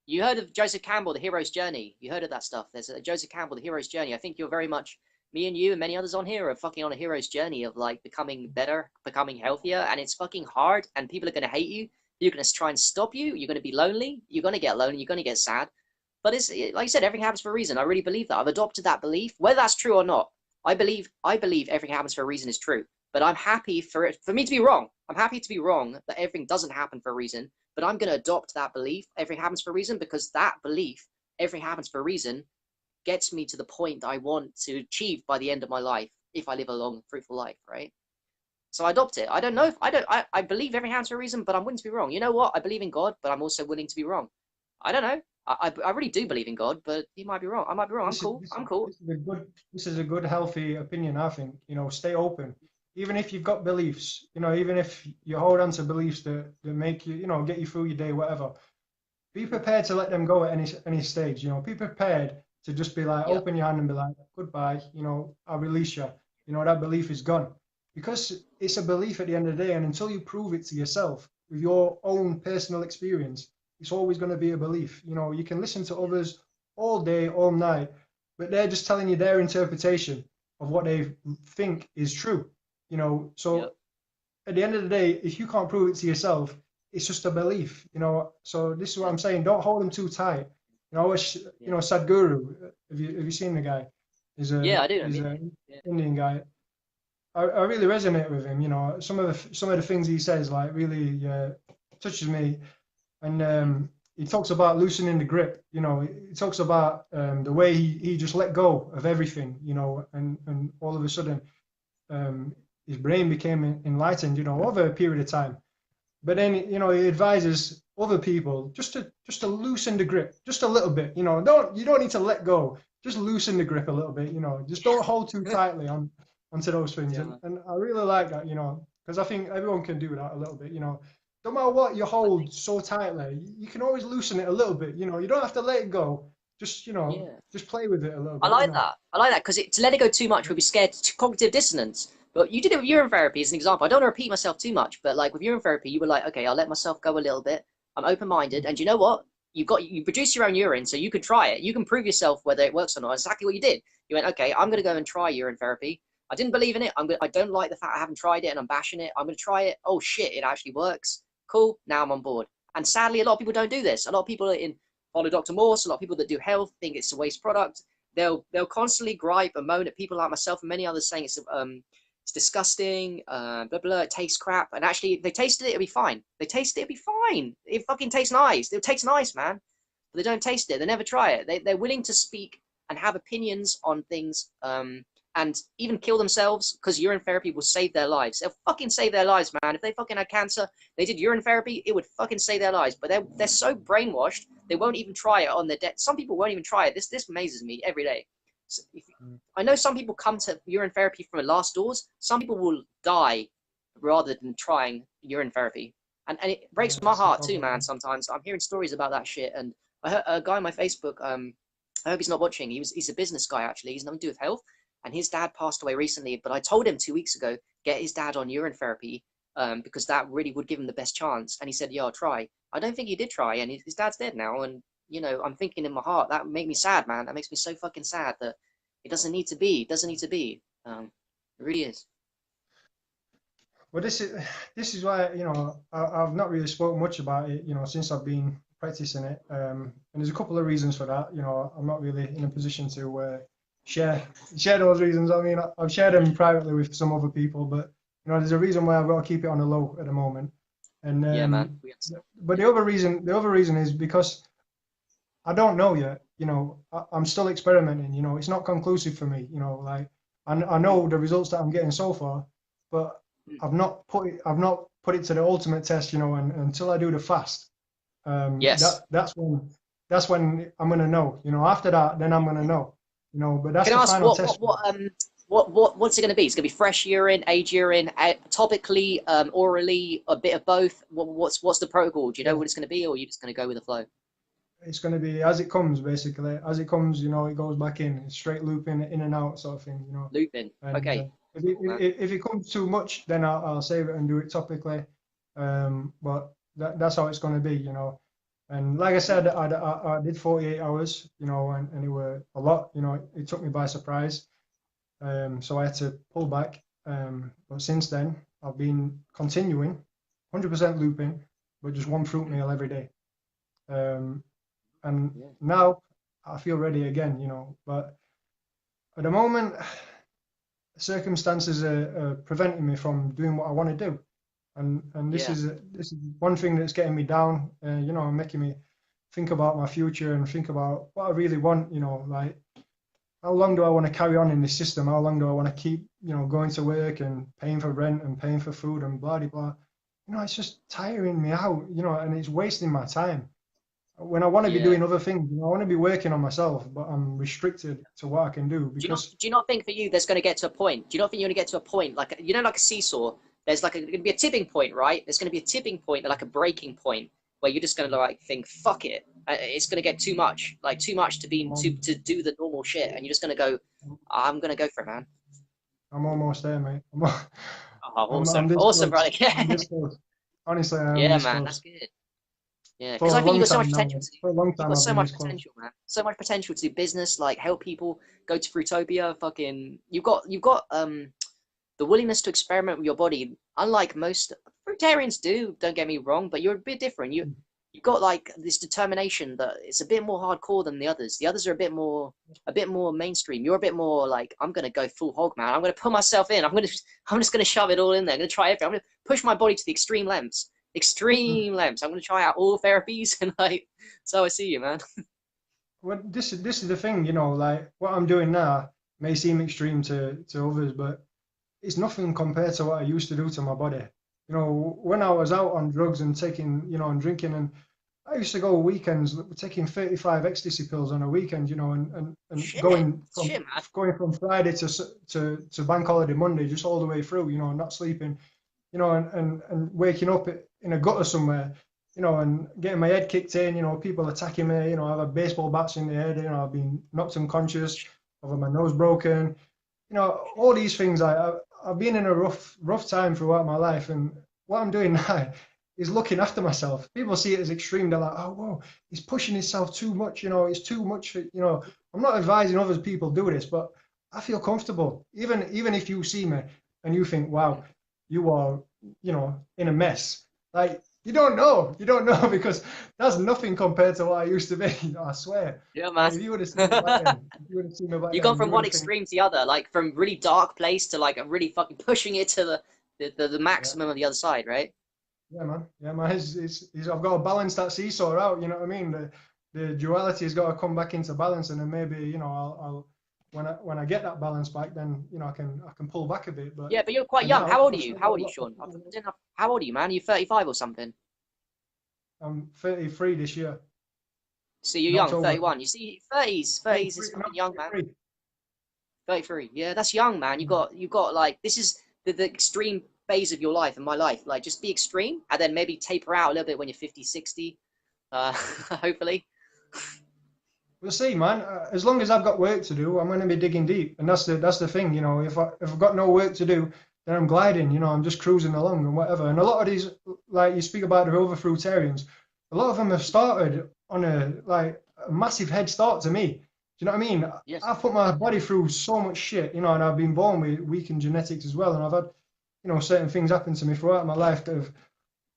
You heard of Joseph Campbell, The Hero's Journey? You heard of that stuff? There's a Joseph Campbell, The Hero's Journey. I think you're very much, me and you and many others on here are fucking on a hero's journey of like becoming better, becoming healthier, and it's fucking hard. And people are gonna hate you. You're gonna try and stop you. You're gonna be lonely. You're gonna get lonely. You're gonna get sad. But it's like I said, everything happens for a reason. I really believe that. I've adopted that belief, whether that's true or not. I believe everything happens for a reason is true. But I'm happy for me to be wrong. I'm happy to be wrong that everything doesn't happen for a reason. But I'm going to adopt that belief. Everything happens for a reason because that belief, everything happens for a reason, gets me to the point that I want to achieve by the end of my life if I live a long, fruitful life, right? So I adopt it. I don't know if I believe everything happens for a reason, but I'm willing to be wrong. You know what? I believe in God, but I'm also willing to be wrong. I don't know. I really do believe in God, but he might be wrong. I might be wrong. I'm This is cool. this is I'm cool. this is a good healthy opinion. I think, you know, stay open. Even if you've got beliefs, you know, even if you hold on to beliefs that make you, you know, get you through your day, whatever. Be prepared to let them go at any stage. You know, be prepared to just be like, Yep. open your hand and be like, goodbye. You know, I release you. You know, that belief is gone because it's a belief at the end of the day. And until you prove it to yourself with your own personal experience, it's always going to be a belief. You know, you can listen to others all day, all night, but they're just telling you their interpretation of what they think is true. You know, so Yep. at the end of the day, if you can't prove it to yourself, it's just a belief, you know. So this is what I'm saying. Don't hold them too tight. You know, Yeah. Sadhguru. Have you seen the guy? Yeah, I do. I He's mean, a yeah. Indian guy. I really resonate with him. You know, some of the things he says like really touches me. And he talks about loosening the grip. You know, he talks about the way he just let go of everything. You know, and all of a sudden his brain became enlightened. You know, over a period of time. But then, you know, he advises other people just to loosen the grip just a little bit. You know, you don't need to let go. Just loosen the grip a little bit. You know, just don't hold too tightly onto those things. Yeah, And man. and I really like that. You know, because I think everyone can do that a little bit. You know, no matter what you I think. hold so tightly, you can always loosen it a little bit. You know, you don't have to let it go. Just, you know, Yeah. just play with it a little I bit. You like know. that. I like that because to let it go too much would be scared to cognitive dissonance. But you did it with urine therapy as an example. I don't want to repeat myself too much, but like with urine therapy, you were like, okay, I'll let myself go a little bit. I'm open-minded, and you know what? You produce your own urine, so you can try it. You can prove yourself whether it works or not. Exactly what you did. You went, okay, I'm gonna go and try urine therapy. I didn't believe in it. I don't like the fact I haven't tried it, and I'm bashing it. I'm gonna try it. Oh shit, it actually works. Cool. Now I'm on board. And sadly, a lot of people don't do this. A lot of people in follow Dr. Morse. A lot of people that do health think it's a waste product. they'll constantly gripe and moan at people like myself and many others saying it's disgusting, blah blah, it tastes crap. And actually, if they tasted it, it'll be fine. They taste it, it'll be fine. It fucking tastes nice. It tastes nice, man. But they don't taste it. They never try it. They're willing to speak and have opinions on things, and even kill themselves because urine therapy will save their lives. They'll fucking save their lives, man. If they fucking had cancer, they did urine therapy, it would fucking save their lives. But they're so brainwashed, they won't even try it on their death. Some people won't even try it. This amazes me every day. So I know some people come to urine therapy from last doors. Some people will die rather than trying urine therapy. And it breaks my heart too, man, sometimes. I'm hearing stories about that shit. And I heard a guy on my Facebook, I hope he's not watching. He's a business guy, actually. He's nothing to do with health. And his dad passed away recently. But I told him 2 weeks ago, get his dad on urine therapy because that really would give him the best chance. And he said, yeah, I'll try. I don't think he did try. And his dad's dead now. And, you know, I'm thinking in my heart, that made me sad, man. That makes me so fucking sad that it doesn't need to be. It doesn't need to be. It really is. Well, this is why, you know, I've not really spoken much about it, you know, since I've been practicing it. And there's a couple of reasons for that. You know, I'm not really in a position to share those reasons. I mean, I've shared them privately with some other people, but you know, there's a reason why I've got to keep it on the low at the moment. And yeah, man. But the other reason is because I don't know yet. You know, I'm still experimenting. You know, it's not conclusive for me. You know, like I know the results that I'm getting so far, but I've not put it to the ultimate test. You know, and until I do the fast, yes, that's when I'm gonna know. You know, after that, then I'm gonna know. You know, but that's the final test. What's it going to be? It's going to be fresh urine, age urine, topically, orally, a bit of both. What's the protocol? Do you know what it's going to be, or are you just going to go with the flow? It's going to be as it comes, basically. As it comes, you know, it goes back in. It's straight looping, in and out sort of thing, you know. Looping, And, okay. If it comes too much, then I'll save it and do it topically. But that's how it's going to be, you know. And like I said, I did 48 hours, you know, and it were a lot, you know. It took me by surprise. So I had to pull back. But since then, I've been continuing, 100% looping, but just one fruit meal every day. And now I feel ready again, you know. But at the moment, circumstances are preventing me from doing what I want to do. And this is one thing that's getting me down, you know, making me think about my future and think about what I really want, you know, like how long do I want to carry on in this system? How long do I want to keep, you know, going to work and paying for rent and paying for food and blah, blah, blah. You know, it's just tiring me out, you know, and it's wasting my time. When I want to be doing other things, you know, I want to be working on myself, but I'm restricted to what I can do. Because do you not think for you there's going to get to a point? Do you not think you're going to get to a point, like, you know, like a seesaw? There's like going to be a tipping point, right? There's going to be a tipping point, like a breaking point, where you're just going to like think, fuck it. It's going to get too much to do the normal shit. And you're just going to go, I'm going to go for it, man. I'm almost there, mate. Awesome, brother. Yeah. Honestly, I'm yeah, man, that's good. Yeah, because I think you've got so much potential. You've got so much potential, man. So much potential to do business, like help people, go to Fruitopia. Fucking, you've got the willingness to experiment with your body. Unlike most fruitarians do, don't get me wrong, but you're a bit different. You've got like this determination that it's a bit more hardcore than the others. The others are a bit more mainstream. You're a bit more like, I'm gonna go full hog, man. I'm gonna put myself in. I'm just gonna shove it all in there. I'm gonna try everything. I'm gonna push my body to the extreme lengths. I'm gonna try out all therapies, and like, so I see you, man. Well, this is the thing, you know, like what I'm doing now may seem extreme to others, but it's nothing compared to what I used to do to my body. You know, when I was out on drugs and taking, you know, and drinking, and I used to go weekends taking 35 ecstasy pills on a weekend, you know, and going from Friday to bank holiday Monday, just all the way through, you know, not sleeping, you know, and waking up in a gutter somewhere, you know, and getting my head kicked in, you know, people attacking me, you know, I've had baseball bats in the head, you know, I've been knocked unconscious, I've had my nose broken, you know, all these things. I've been in a rough time throughout my life, and what I'm doing now is looking after myself. People see it as extreme. They're like, oh, whoa, he's pushing himself too much, you know, it's too much, you know. I'm not advising other people do this, but I feel comfortable. Even if you see me and you think, wow, you are, you know, in a mess. Like, You don't know because that's nothing compared to what I used to be. I swear. Yeah, Like, man. if you would have seen me back then, if you would have seen me back You gone then, from you would one have think, extreme to the other, like from really dark place to like a really fucking pushing it to the yeah, maximum of the other side, right? yeah, man, yeah, man. I've got to balance that seesaw out. You know what I mean? The duality has got to come back into balance, and then maybe I'll when I get that balance back, then I can pull back a bit. But Yeah, but you're quite for young. now, How old are I've you? still How got a old are you, lot. Sean? I didn't know. How old are you, man? Are you 35 or something? I'm 33 this year So you're in young, October. 31. You see, 30s is 33, no, fucking young, man. 33. 33. Yeah, that's young, man. You got like this is the extreme phase of your life and my life. Like just be extreme and then maybe taper out a little bit when you're 50, 60. Hopefully. We'll see, man. As long as I've got work to do, I'm going to be digging deep, and that's the thing. If I've got no work to do, then I'm gliding. I'm just cruising along and whatever. And a lot of these, like you speak about the other fruitarians, a lot of them have started on a massive head start to me. Do you know what I mean? Yes. I've put my body through so much shit, and I've been born with weakened genetics as well, and I've had, certain things happen to me throughout my life that have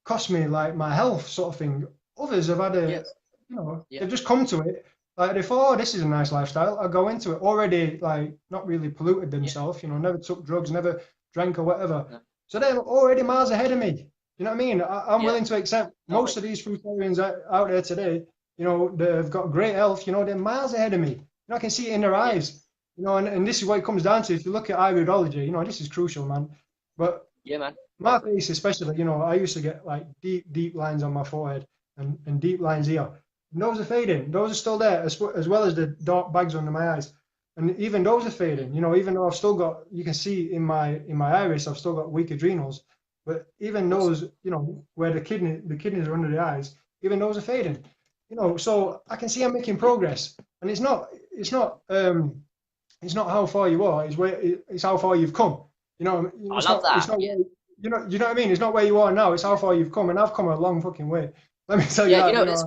cost me like my health, sort of thing. Others have had Yes. Yeah. they've just come to it. Like they thought, oh, this is a nice lifestyle. I go into it already, like not really polluted Yeah. themselves. Never took drugs, never drank or whatever. No. So they're already miles ahead of me. You know what I mean? I'm Yeah. willing to accept No. most of these fruitarians out there today. They've got great health. They're miles ahead of me. I can see it in their Yeah. eyes. And this is what it comes down to. If you look at iridology, this is crucial, man. But Yeah, man. my face, especially, I used to get like deep lines on my forehead and deep lines here. And those are fading. Those are still there, as well as the dark bags under my eyes. And even those are fading. Even though I've still got, you can see in my iris, I've still got weak adrenals. But even those, where the kidneys are under the eyes, even those are fading. So I can see I'm making progress. And it's not how far you are. It's how far you've come. I It's love not. It's that. not. Yeah. You know what I mean? It's not where you are now. It's how far you've come, and I've come a long fucking way. Let me tell you Yeah, that. there's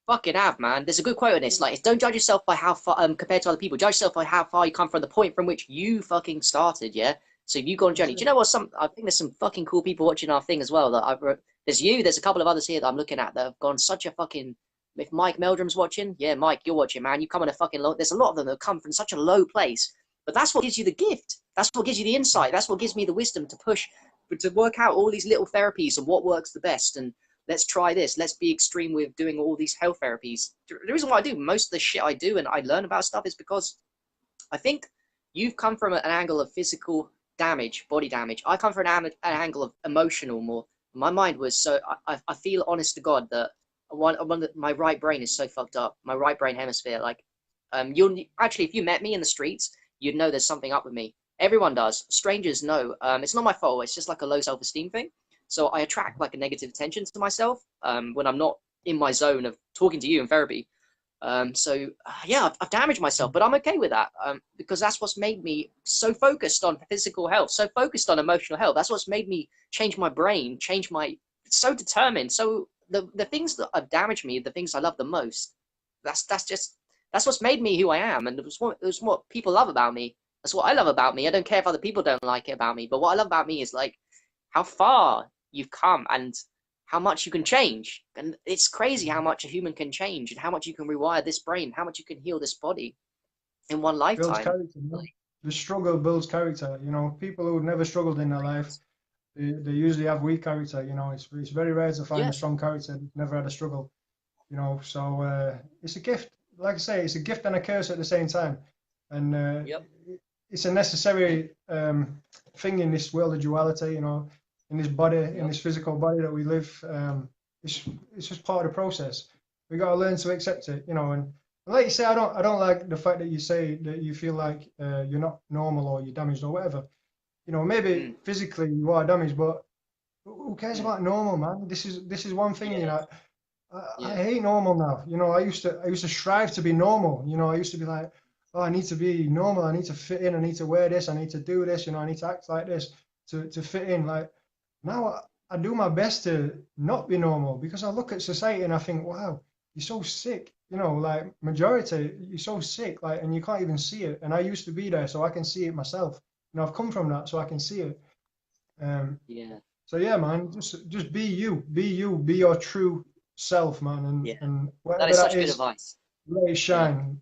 fucking have, man. There's a good quote in this. Like, don't judge yourself by how far compared to other people. Judge yourself by how far you come from the point from which you fucking started. Yeah. So if you go on a journey, do you know what? I think there's some fucking cool people watching our thing as well. There's you. There's a couple of others here that I'm looking at that have gone such a fucking. If Mike Meldrum's watching, yeah, Mike, you're watching, man. You come on a fucking low. There's a lot of them that come from such a low place, but that's what gives you the gift. That's what gives you the insight. That's what gives me the wisdom to push, to work out all these little therapies and what works the best. And let's try this. Let's be extreme with doing all these health therapies. The reason why I do most of the shit I do and I learn about stuff is because I think you've come from an angle of physical damage, body damage. I come from an angle of emotional more. My mind was so, I feel honest to God that my right brain is so fucked up. My right brain hemisphere, like, you'll actually, if you met me in the streets, you'd know there's something up with me. Everyone does. Strangers know. It's not my fault. It's just like a low self-esteem thing. So I attract like a negative attention to myself when I'm not in my zone of talking to you in therapy. Yeah, I've damaged myself, but I'm okay with that because that's what's made me so focused on physical health, so focused on emotional health. That's what's made me change my brain, so determined. So the things that have damaged me, the things I love the most, that's what's made me who I am, and it was what people love about me. That's what I love about me. I don't care if other people don't like it about me, but what I love about me is like how far you've come and how much you can change. And it's crazy how much a human can change and how much you can rewire this brain, how much you can heal this body in one builds lifetime. character. The struggle builds character. People who've never struggled in their life, they usually have weak character. It's very rare to find Yeah. a strong character that's never had a struggle. So it's a gift. Like I say, it's a gift and a curse at the same time. And Yep. it's a necessary thing in this world of duality. In this body, in this physical body that we live. It's just part of the process. We got to learn to accept it. And like you say, I don't like the fact that you say that you feel like you're not normal or you're damaged or whatever. Maybe physically you are damaged, but who cares about normal, man? This is one thing. Yeah. I hate normal now. I used to strive to be normal. I used to be like, oh, I need to be normal. I need to fit in. I need to wear this. I need to do this. I need to act like this to fit in. Like now, I do my best to not be normal because I look at society and I think, wow, you're so sick. Like majority, you're so sick. Like, and you can't even see it. And I used to be there, so I can see it myself. I've come from that, so I can see it. Yeah. So yeah, man, just be you, be your true self, man, Yeah, and that whatever is that such good is, advice. let it Yeah. shine.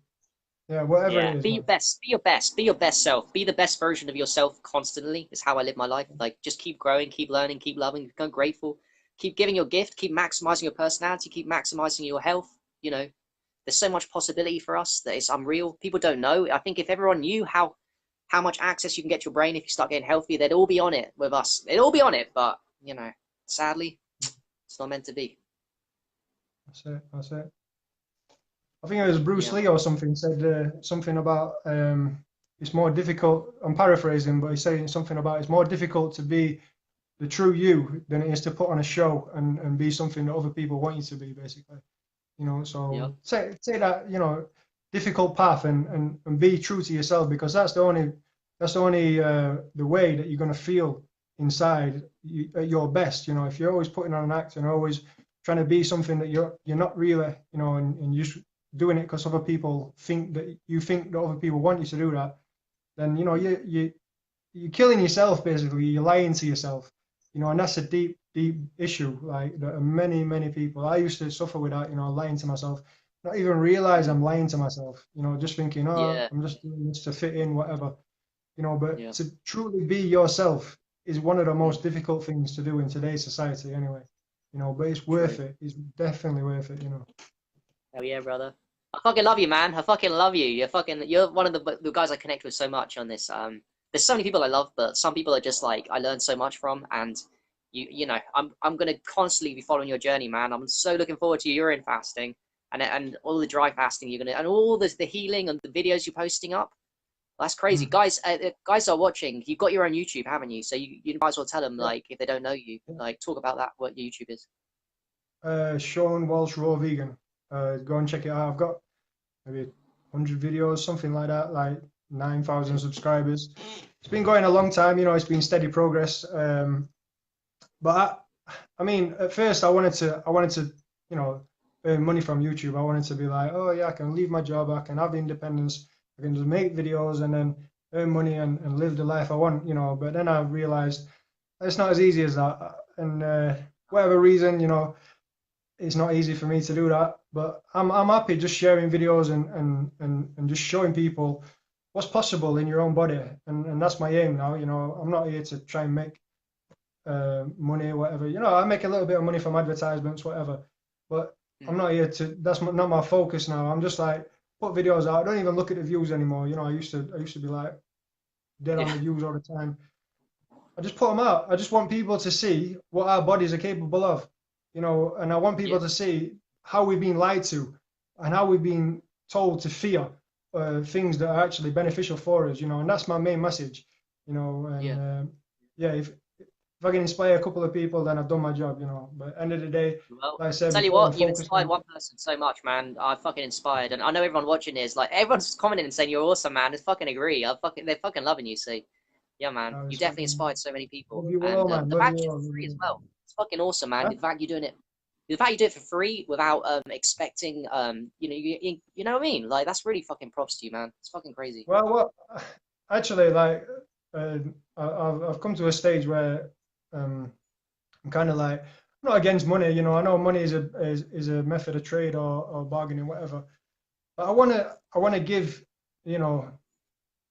Yeah, whatever Yeah, it is, be your man. best. Be your best. Be your best self. Be the best version of yourself constantly. Is how I live my life. Like, just keep growing, keep learning, keep loving, become grateful, keep giving your gift, keep maximizing your personality, keep maximizing your health. You know, there's so much possibility for us that it's unreal. People don't know. I think if everyone knew how much access you can get to your brain if you start getting healthy, they'd all be on it with us. They'd all be on it, but you know, sadly, it's not meant to be. That's it. That's it. I think it was Bruce Yeah, Lee man. or something said something about it's more difficult. I'm paraphrasing, but he's saying something about it's more difficult to be the true you than it is to put on a show and be something that other people want you to be, basically. You know, Yep. so say that, you know, difficult path and be true to yourself, because that's the only the way that you're going to feel inside at your best. You know, if you're always putting on an act and always trying to be something that you're not really, you know, and you're just doing it because other people think that other people want you to do that, then you know you're killing yourself, basically. You're lying to yourself, you know, and that's a deep issue. Like that are many people. I used to suffer with that, you know, lying to myself, not even realize Mm. I'm lying to myself, you know, just thinking, oh, Yeah. I'm just doing this to fit in, whatever, you know. But Yeah. to truly be yourself is one of the Mm. most difficult things to do in today's society, anyway. You know, but it's True. worth it. It's definitely worth it, you know. Hell yeah, brother. I fucking love you, man. I fucking love you. You're one of the guys I connect with so much on this. There's so many people I love, but some people are just like I learn so much from, and you know, I'm gonna constantly be following your journey, man. I'm so looking forward to your urine fasting and all the dry fasting you're gonna and all the healing and the videos you're posting up. That's crazy, Mm. guys. Guys are watching. You've got your own YouTube, haven't you? So you might as well tell them, Yeah. like, if they don't know you, like, talk about that. What your YouTube is. Sean Walsh Raw Vegan. Go and check it out. I've got maybe 100 videos, something like that, like 9,000 subscribers. It's been going a long time, you know, it's been steady progress. But I mean, at first I wanted to, you know, earn money from YouTube. I wanted to be like, oh yeah, I can leave my job, I can have the independence, I can just make videos and then earn money and live the life I want, you know. But then I realized it's not as easy as that. And whatever reason, you know, it's not easy for me to do that, but I'm happy just sharing videos and just showing people what's possible in your own body, and that's my aim now. You know, I'm not here to try and make money or whatever. You know, I make a little bit of money from advertisements, whatever, but I'm Mm. not here to. That's not my focus now. I'm just like put videos out. I don't even look at the views anymore. You know, I used to be like dead on Yeah. the views all the time. I just put them out. I just want people to see what our bodies are capable of, you know, and I want Yeah. people to see how we've been lied to and how we've been told to fear things that are actually beneficial for us, you know, and that's my main message, you know, and Yeah. yeah, if I can inspire a couple of people, then I've done my job, you know. But at the end of the day, Well, like I said tell you before, I'm what, you've focused inspired on. one person so much, man. I fucking inspired, and I know everyone watching is like everyone's commenting and saying you're awesome, man. I fucking agree. They're fucking loving you. So, yeah, man, you It's definitely fucking inspired so many people, love you all, and man. the Love fact you you're all. for Love free you as all. well. It's fucking awesome, man. Huh? The fact you do it for free without expecting you know what I mean? Like that's really fucking props to you, man. It's fucking crazy. Well, what actually, like, uh, I've come to a stage where um, I'm kind of like, I'm not against money, you know. I know money is a method of trade or bargaining, whatever. But I wanna give, you know,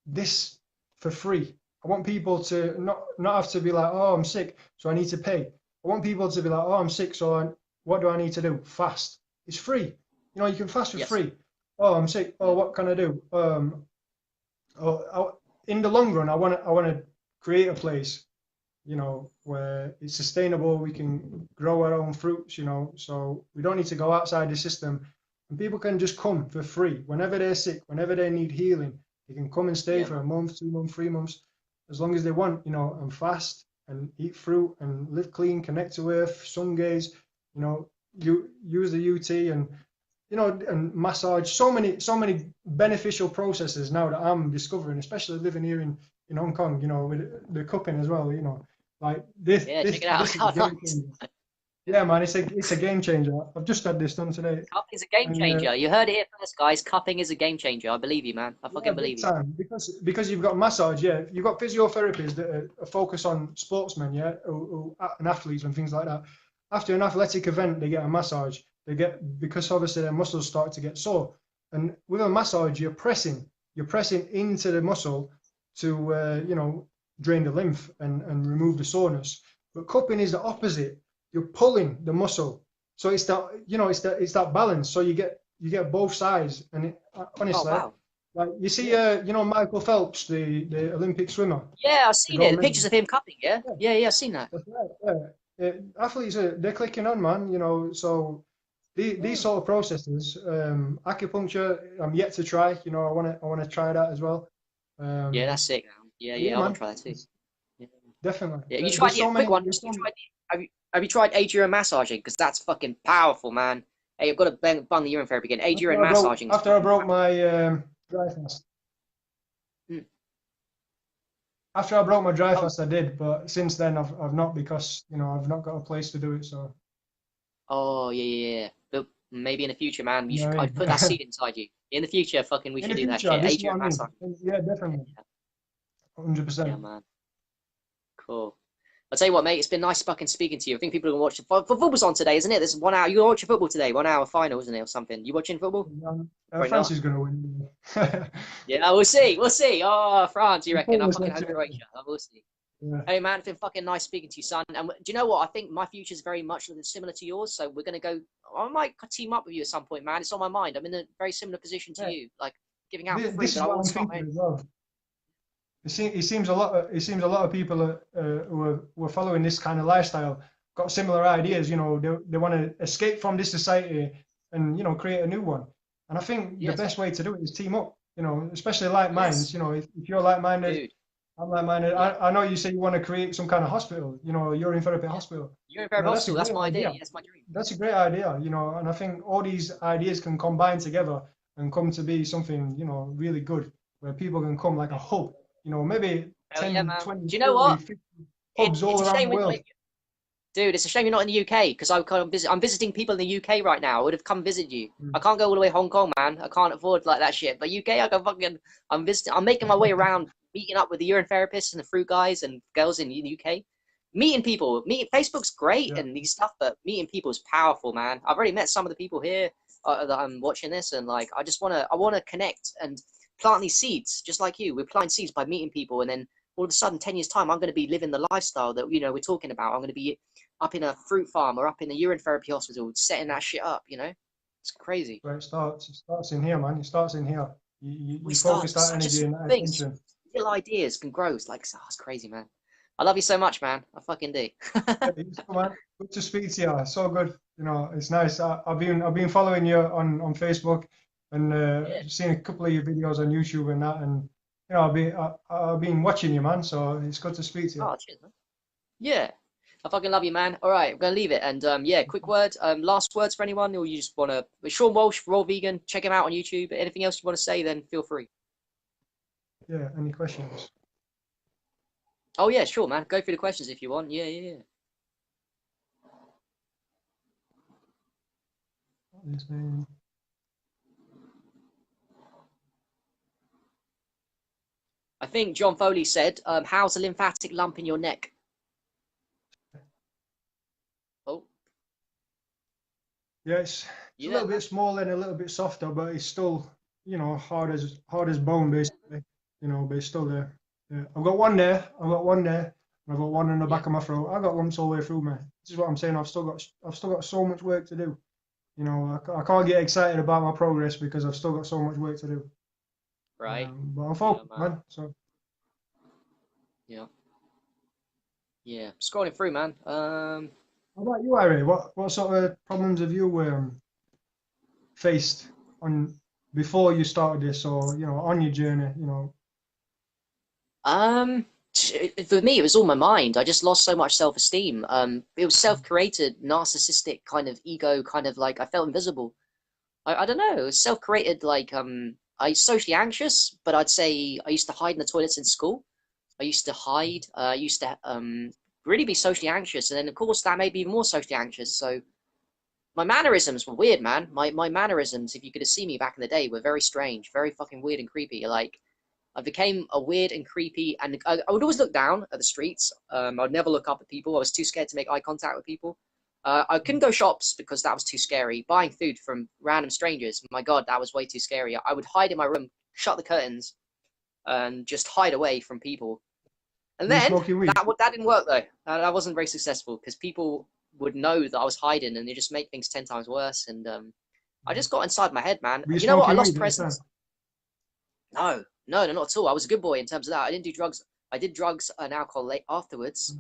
this for free. I want people to not have to be like, oh, I'm sick, so I need to pay. I want people to be like, oh, I'm sick, so what do I need to do? Fast. It's free. You know, you can fast for Yes. free. Oh, I'm sick. Oh, Yeah. what can I do? In the long run, I want to create a place, you know, where it's sustainable. We can grow our own fruits, you know, so we don't need to go outside the system. And people can just come for free whenever they're sick, whenever they need healing. They can come and stay Yeah, for man. a month, 2 months, 3 months, as long as they want, you know, and fast and eat fruit and live clean, connect to earth, sun gaze, you know, you use the UT and you know, and massage. So many beneficial processes now that I'm discovering, especially living here in Hong Kong. You know, with the cooking as well. You know, like this Yeah, check this it out. this is a Oh, game nice. changer. Yeah, man, it's a game changer. I've just had this done today, Cupping is a game and changer. You heard it here first, guys. Cupping is a game changer. I believe you, man. I yeah, fucking big believe you. time. Because you've got massage, yeah, you've got physiotherapists that are focused on sportsmen, yeah, and athletes and things like that. After an athletic event, they get a massage. They get because obviously their muscles start to get sore, and with a massage, you're pressing into the muscle to drain the lymph and remove the soreness. But cupping is the opposite. You're pulling the muscle, so it's that it's that balance. So you get both sides, and Oh honestly, wow. like you see, Yeah. Michael Phelps, the Olympic swimmer, Yeah, I've the seen it. gold The pictures medalist. of him cupping. Yeah. Yeah, Yeah, I've seen that. that's right. Yeah. Athletes they're clicking on, man. So these Mm. sort of processes, acupuncture, I'm yet to try. I want to try that as well. Yeah, Um, that's sick, man. Yeah, yeah, yeah, I want man, to try that too. Yeah. definitely. Yeah, you tried. There's Yeah, so quick many. one. There's You so many. tried. Have you tried Adrian massaging? Because that's fucking powerful, man. Hey, I've got to bung the urine therapy again. Adrian massaging is After I fucking broke powerful. my dry fast. Mm. After I broke my dry Oh, fast, I did, but since then I've not because I've not got a place to do it. So oh yeah, yeah, yeah. But maybe in the future, man, you you know should. what I I'd put that mean. seed inside you. In the future, fucking, we In should the do that future, shit. this is Adrian what I mean. massaging. Yeah, Yeah, definitely, yeah, 100%. yeah, man. Cool. I'll tell you what, mate. It's been nice fucking speaking to you. I think people are gonna watch. Football's on today, isn't it? There's 1 hour. You're gonna watch football today. 1 hour final, isn't it, or something? You watching football? Probably France not. is going to win. Yeah, we'll see. We'll see. Oh, France, you I'm reckon? I Polish, fucking that's hope it. Croatia. We'll see. Yeah. Hey man, it's been fucking nice speaking to you, son. And do you know what? I think my future is very much similar to yours. So we're gonna go. I might team up with you at some point, man. It's on my mind. I'm in a very similar position to Yeah. you, like giving out for free, This but is I what want I'm to start my thinking own. as well. It seems a lot of people who are following this kind of lifestyle got similar ideas. They want to escape from this society and create a new one. And I think the Yes, best way to do it is team up. Especially like minds. yes, If you're like-minded, dude. I'm like-minded. Yeah, I know you say you want to create some kind of hospital. Urine therapy yeah. hospital. You're in Fair That's a Hospital. That's great my idea. idea. Yeah, that's my dream. That's a great idea. And I think all these ideas can combine together and come to be something, really good, where people can come like a hub, maybe Hell yeah, 10, man. 20, Do you know 30, what? 50 hubs It's all a around the shame world. dude, it's a shame you're not in the UK because I'm visiting people in the UK right now. I would have come visit you. Mm. I can't go all the way to Hong Kong, man. I can't afford like that shit. But UK, I go fucking. I'm visiting. I'm making my way around, meeting up with the urine therapists and the fruit guys and girls in the UK. Meeting people, Facebook's great Yeah, and these stuff, but meeting people is powerful, man. I've already met some of the people here that I'm watching this, and like I wanna connect and plant these seeds, just like you. We're planting seeds by meeting people, and then all of a sudden, 10 years time, I'm going to be living the lifestyle that we're talking about. I'm going to be up in a fruit farm or up in a urine therapy hospital, setting that shit up. It's crazy. where it starts. It starts in here, man. It starts in here. We You start focus that such a energy and small that things, attention. little ideas can grow. It's like, oh, it's crazy, man. I love you so much, man. I fucking do. Yeah, it's good, man. Good to speak to you. So good. It's nice. I've been following you on Facebook and Yeah. seen a couple of your videos on YouTube and that, and I've been watching you, man. So it's good to speak to you. Oh, cheers, man. Yeah. I fucking love you, man. All right, I'm gonna leave it. And yeah, quick word, last words for anyone, or you just wanna Sean Walsh, Raw Vegan, check him out on YouTube. Anything else you want to say, then feel free. Yeah. Any questions? Oh yeah, sure, man. Go through the questions if you want. Yeah, yeah, yeah. His name. I think John Foley said, how's a lymphatic lump in your neck? Oh, Yeah, it's a you there, little bit man? smaller and a little bit softer, but it's still, hard as bone, basically. But it's still there. Yeah. I've got one there. I've got one there. And I've got one in the Yeah. back of my throat. I've got lumps all the way through me. This is what I'm saying. I've still got so much work to do. I can't get excited about my progress because I've still got so much work to do. Right. But I'm Yeah, focused, man. man. So Yeah. Yeah. Scrolling through, man. how about you, Irene? What sort of problems have you faced on before you started this, or on your journey? Um, for me, it was all my mind. I just lost so much self-esteem. It was self-created, narcissistic kind of ego, kind of like I felt invisible. I don't know. It was self-created, like I socially anxious, but I'd say I used to hide in the toilets in school. I used to hide. I used to really be socially anxious, and then of course that made me even more socially anxious. So my mannerisms were weird, man. My mannerisms, if you could have seen me back in the day, were very strange, very fucking weird and creepy. Like I became a weird and creepy, and I would always look down at the streets. I'd never look up at people. I was too scared to make eye contact with people. I couldn't go shops because that was too scary. Buying food from random strangers, my God, that was way too scary. I would hide in my room, shut the curtains, and just hide away from people. And Were you then smoking weed? that didn't work though. That wasn't very successful because people would know that I was hiding, and they just make things 10 times worse. And I just got inside my head, man. Were you You know what? I smoking lost weed at the presence. time? No, not at all. I was a good boy in terms of that. I didn't do drugs. I did drugs and alcohol late afterwards.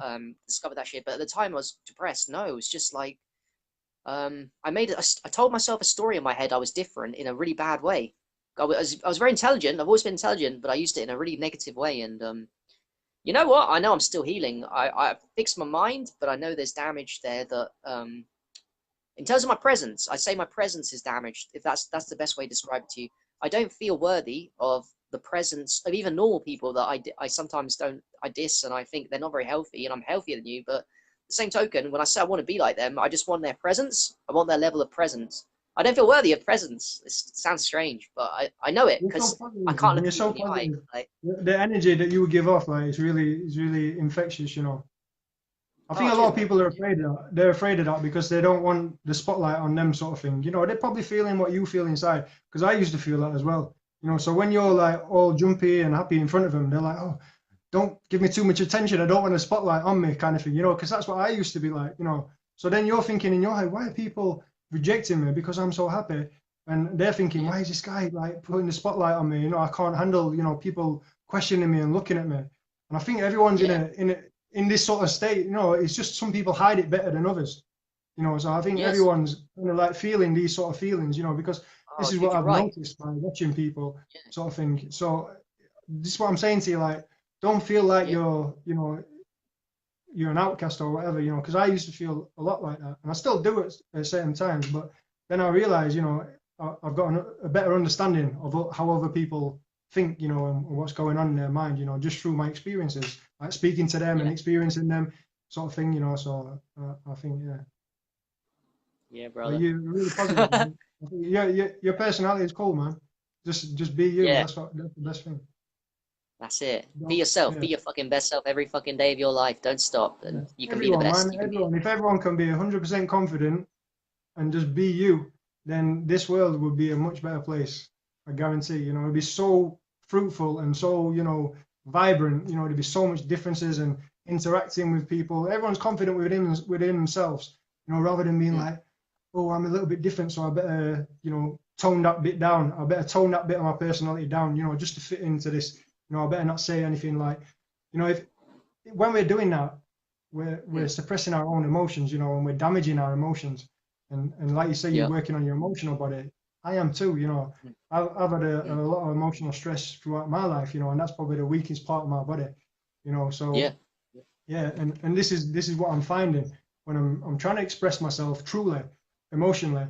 Discovered that shit. But at the time, I was depressed. No, it was just like I told myself a story in my head. I was different in a really bad way. I was very intelligent. I've always been intelligent, but I used it in a really negative way. And you know what? I know I'm still healing. I fixed my mind, but I know there's damage there that in terms of my presence, I say my presence is damaged. If that's the best way to describe it to you. I don't feel worthy of the presence of even normal people that I sometimes don't, I diss, and I think they're not very healthy, and I'm healthier than you. But the same token, when I say I want to be like them, I just want their presence. I want their level of presence. I don't feel worthy of presence. It sounds strange, but I know it You're so because positive, I can't man. look You're at you so in the eye. positive. Like, The energy that you would give off, like, is really infectious, you know. I think a lot cheers, of people are afraid of that. They're afraid of that because they don't want the spotlight on them, sort of thing. You know, they're probably feeling what you feel inside. Because I used to feel that as well. You know, so when you're like all jumpy and happy in front of them, they're like, oh, don't give me too much attention. I don't want a spotlight on me, kind of thing. You know, because that's what I used to be like. You know, so then you're thinking in your head, why are people rejecting me because I'm so happy? And they're thinking, why is this guy like putting the spotlight on me? You know, I can't handle, you know, people questioning me and looking at me. And I think everyone's in this sort of state. You know, it's just some people hide it better than others. You know, so I think yes. everyone's kind of like feeling these sort of feelings. You know, because this is Dude, what you're I've right. noticed by watching people, sort of thing. So this is what I'm saying to you, like, don't feel like you're, you know, you're an outcast or whatever, you know, because I used to feel a lot like that, and I still do it at certain times. But then I realize, you know, I've got a better understanding of how other people think, you know, and what's going on in their mind, you know, just through my experiences, like speaking to them and experiencing them, sort of thing, you know. So I think, Yeah, but brother. you're really positive, man. I think your personality is cool, man. Just be you. Yeah. That's the best thing. That's it. Be Don't, yourself. yeah. Be your fucking best self every fucking day of your life. Don't stop, and you can be the Everyone, best. man, You can be. everyone. If everyone can be 100% confident and just be you, then this world would be a much better place. I guarantee. You know, it'd be so fruitful and so, you know, vibrant. You know, there'd be so much differences and interacting with people. Everyone's confident within themselves. You know, rather than being like, oh, I'm a little bit different, so I better, you know, tone that bit down. I better tone that bit of my personality down, you know, just to fit into this. You know, I better not say anything like, you know, if when we're doing that, we're suppressing our own emotions, you know, and we're damaging our emotions. And like you say, you're working on your emotional body. I am too, you know. I've had a lot of emotional stress throughout my life, you know, and that's probably the weakest part of my body, you know. So and this is what I'm finding when I'm trying to express myself truly, emotionally.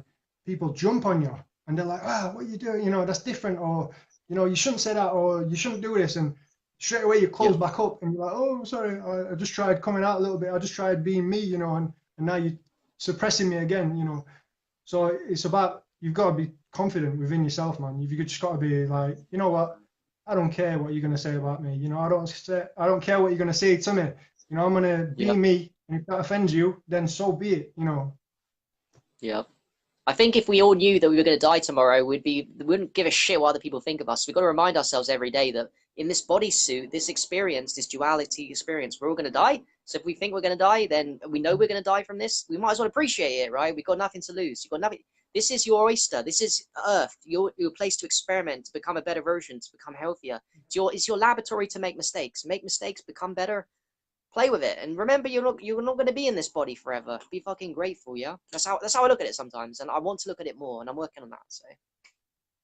People jump on you and they're like, "Ah, what are you doing? You know, that's different," or, you know, you shouldn't say that, or you shouldn't do this, and straight away you close back up and you're like, "Oh, sorry, I just tried coming out a little bit. I just tried being me," you know, and now you're suppressing me again, you know. So it's about, you've got to be confident within yourself, man. You've just got to be like, you know what? I don't care what you're gonna say about me. You know, I don't care what you're gonna say to me. You know, I'm gonna be me, and if that offends you, then so be it. You know. Yeah. I think if we all knew that we were going to die tomorrow, we wouldn't give a shit what other people think of us. We've got to remind ourselves every day that in this bodysuit, this experience, this duality experience, we're all going to die. So if we think we're going to die, then we know we're going to die from this. We might as well appreciate it, right? We've got nothing to lose. You've got nothing. This is your oyster. This is Earth. Your place to experiment, to become a better version, to become healthier. It's your laboratory to make mistakes. Make mistakes, become better. Play with it, and remember, you're not going to be in this body forever. Be fucking grateful, yeah. That's how I look at it sometimes, and I want to look at it more, and I'm working on that. So,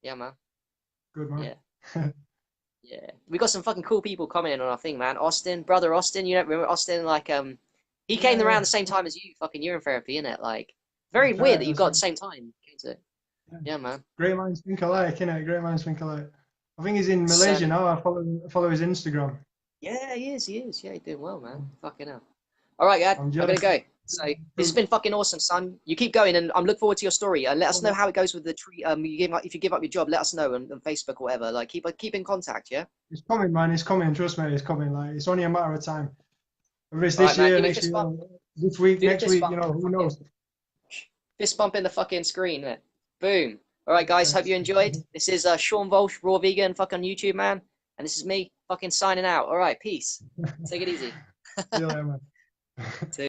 yeah, man. Good, man. Yeah, yeah. We got some fucking cool people commenting on our thing, man. Austin, brother Austin, you don't remember Austin? Like, he came around the same time as you, fucking urine therapy, innit? Like, very weird that you got at the same time. Yeah, man. Great minds think alike, innit? Great minds think alike. I think he's in Malaysia now. I follow his Instagram. Yeah, he is. Yeah, he's doing well, man. Fucking hell. All right, Gad, I'm I'm gonna jealous. go. So this has been fucking awesome, son. You keep going, and I'm looking forward to your story. Let us know how it goes with the tree. If you give up your job, let us know on Facebook or whatever. Like keep in contact, yeah. It's coming, man. It's coming. Trust me, it's coming. Like it's only a matter of time. Whether it's All right, this man. year, Give me a next fist year, bump. this week, Do the next fist week, bump. who knows? Fist bump in the fucking screen. Innit? Boom. All right, guys. Hope you enjoyed. This is Sean Volsh, Raw Vegan, fucking YouTube man, and this is me fucking signing out. All right, peace. Take it easy. See you later, man.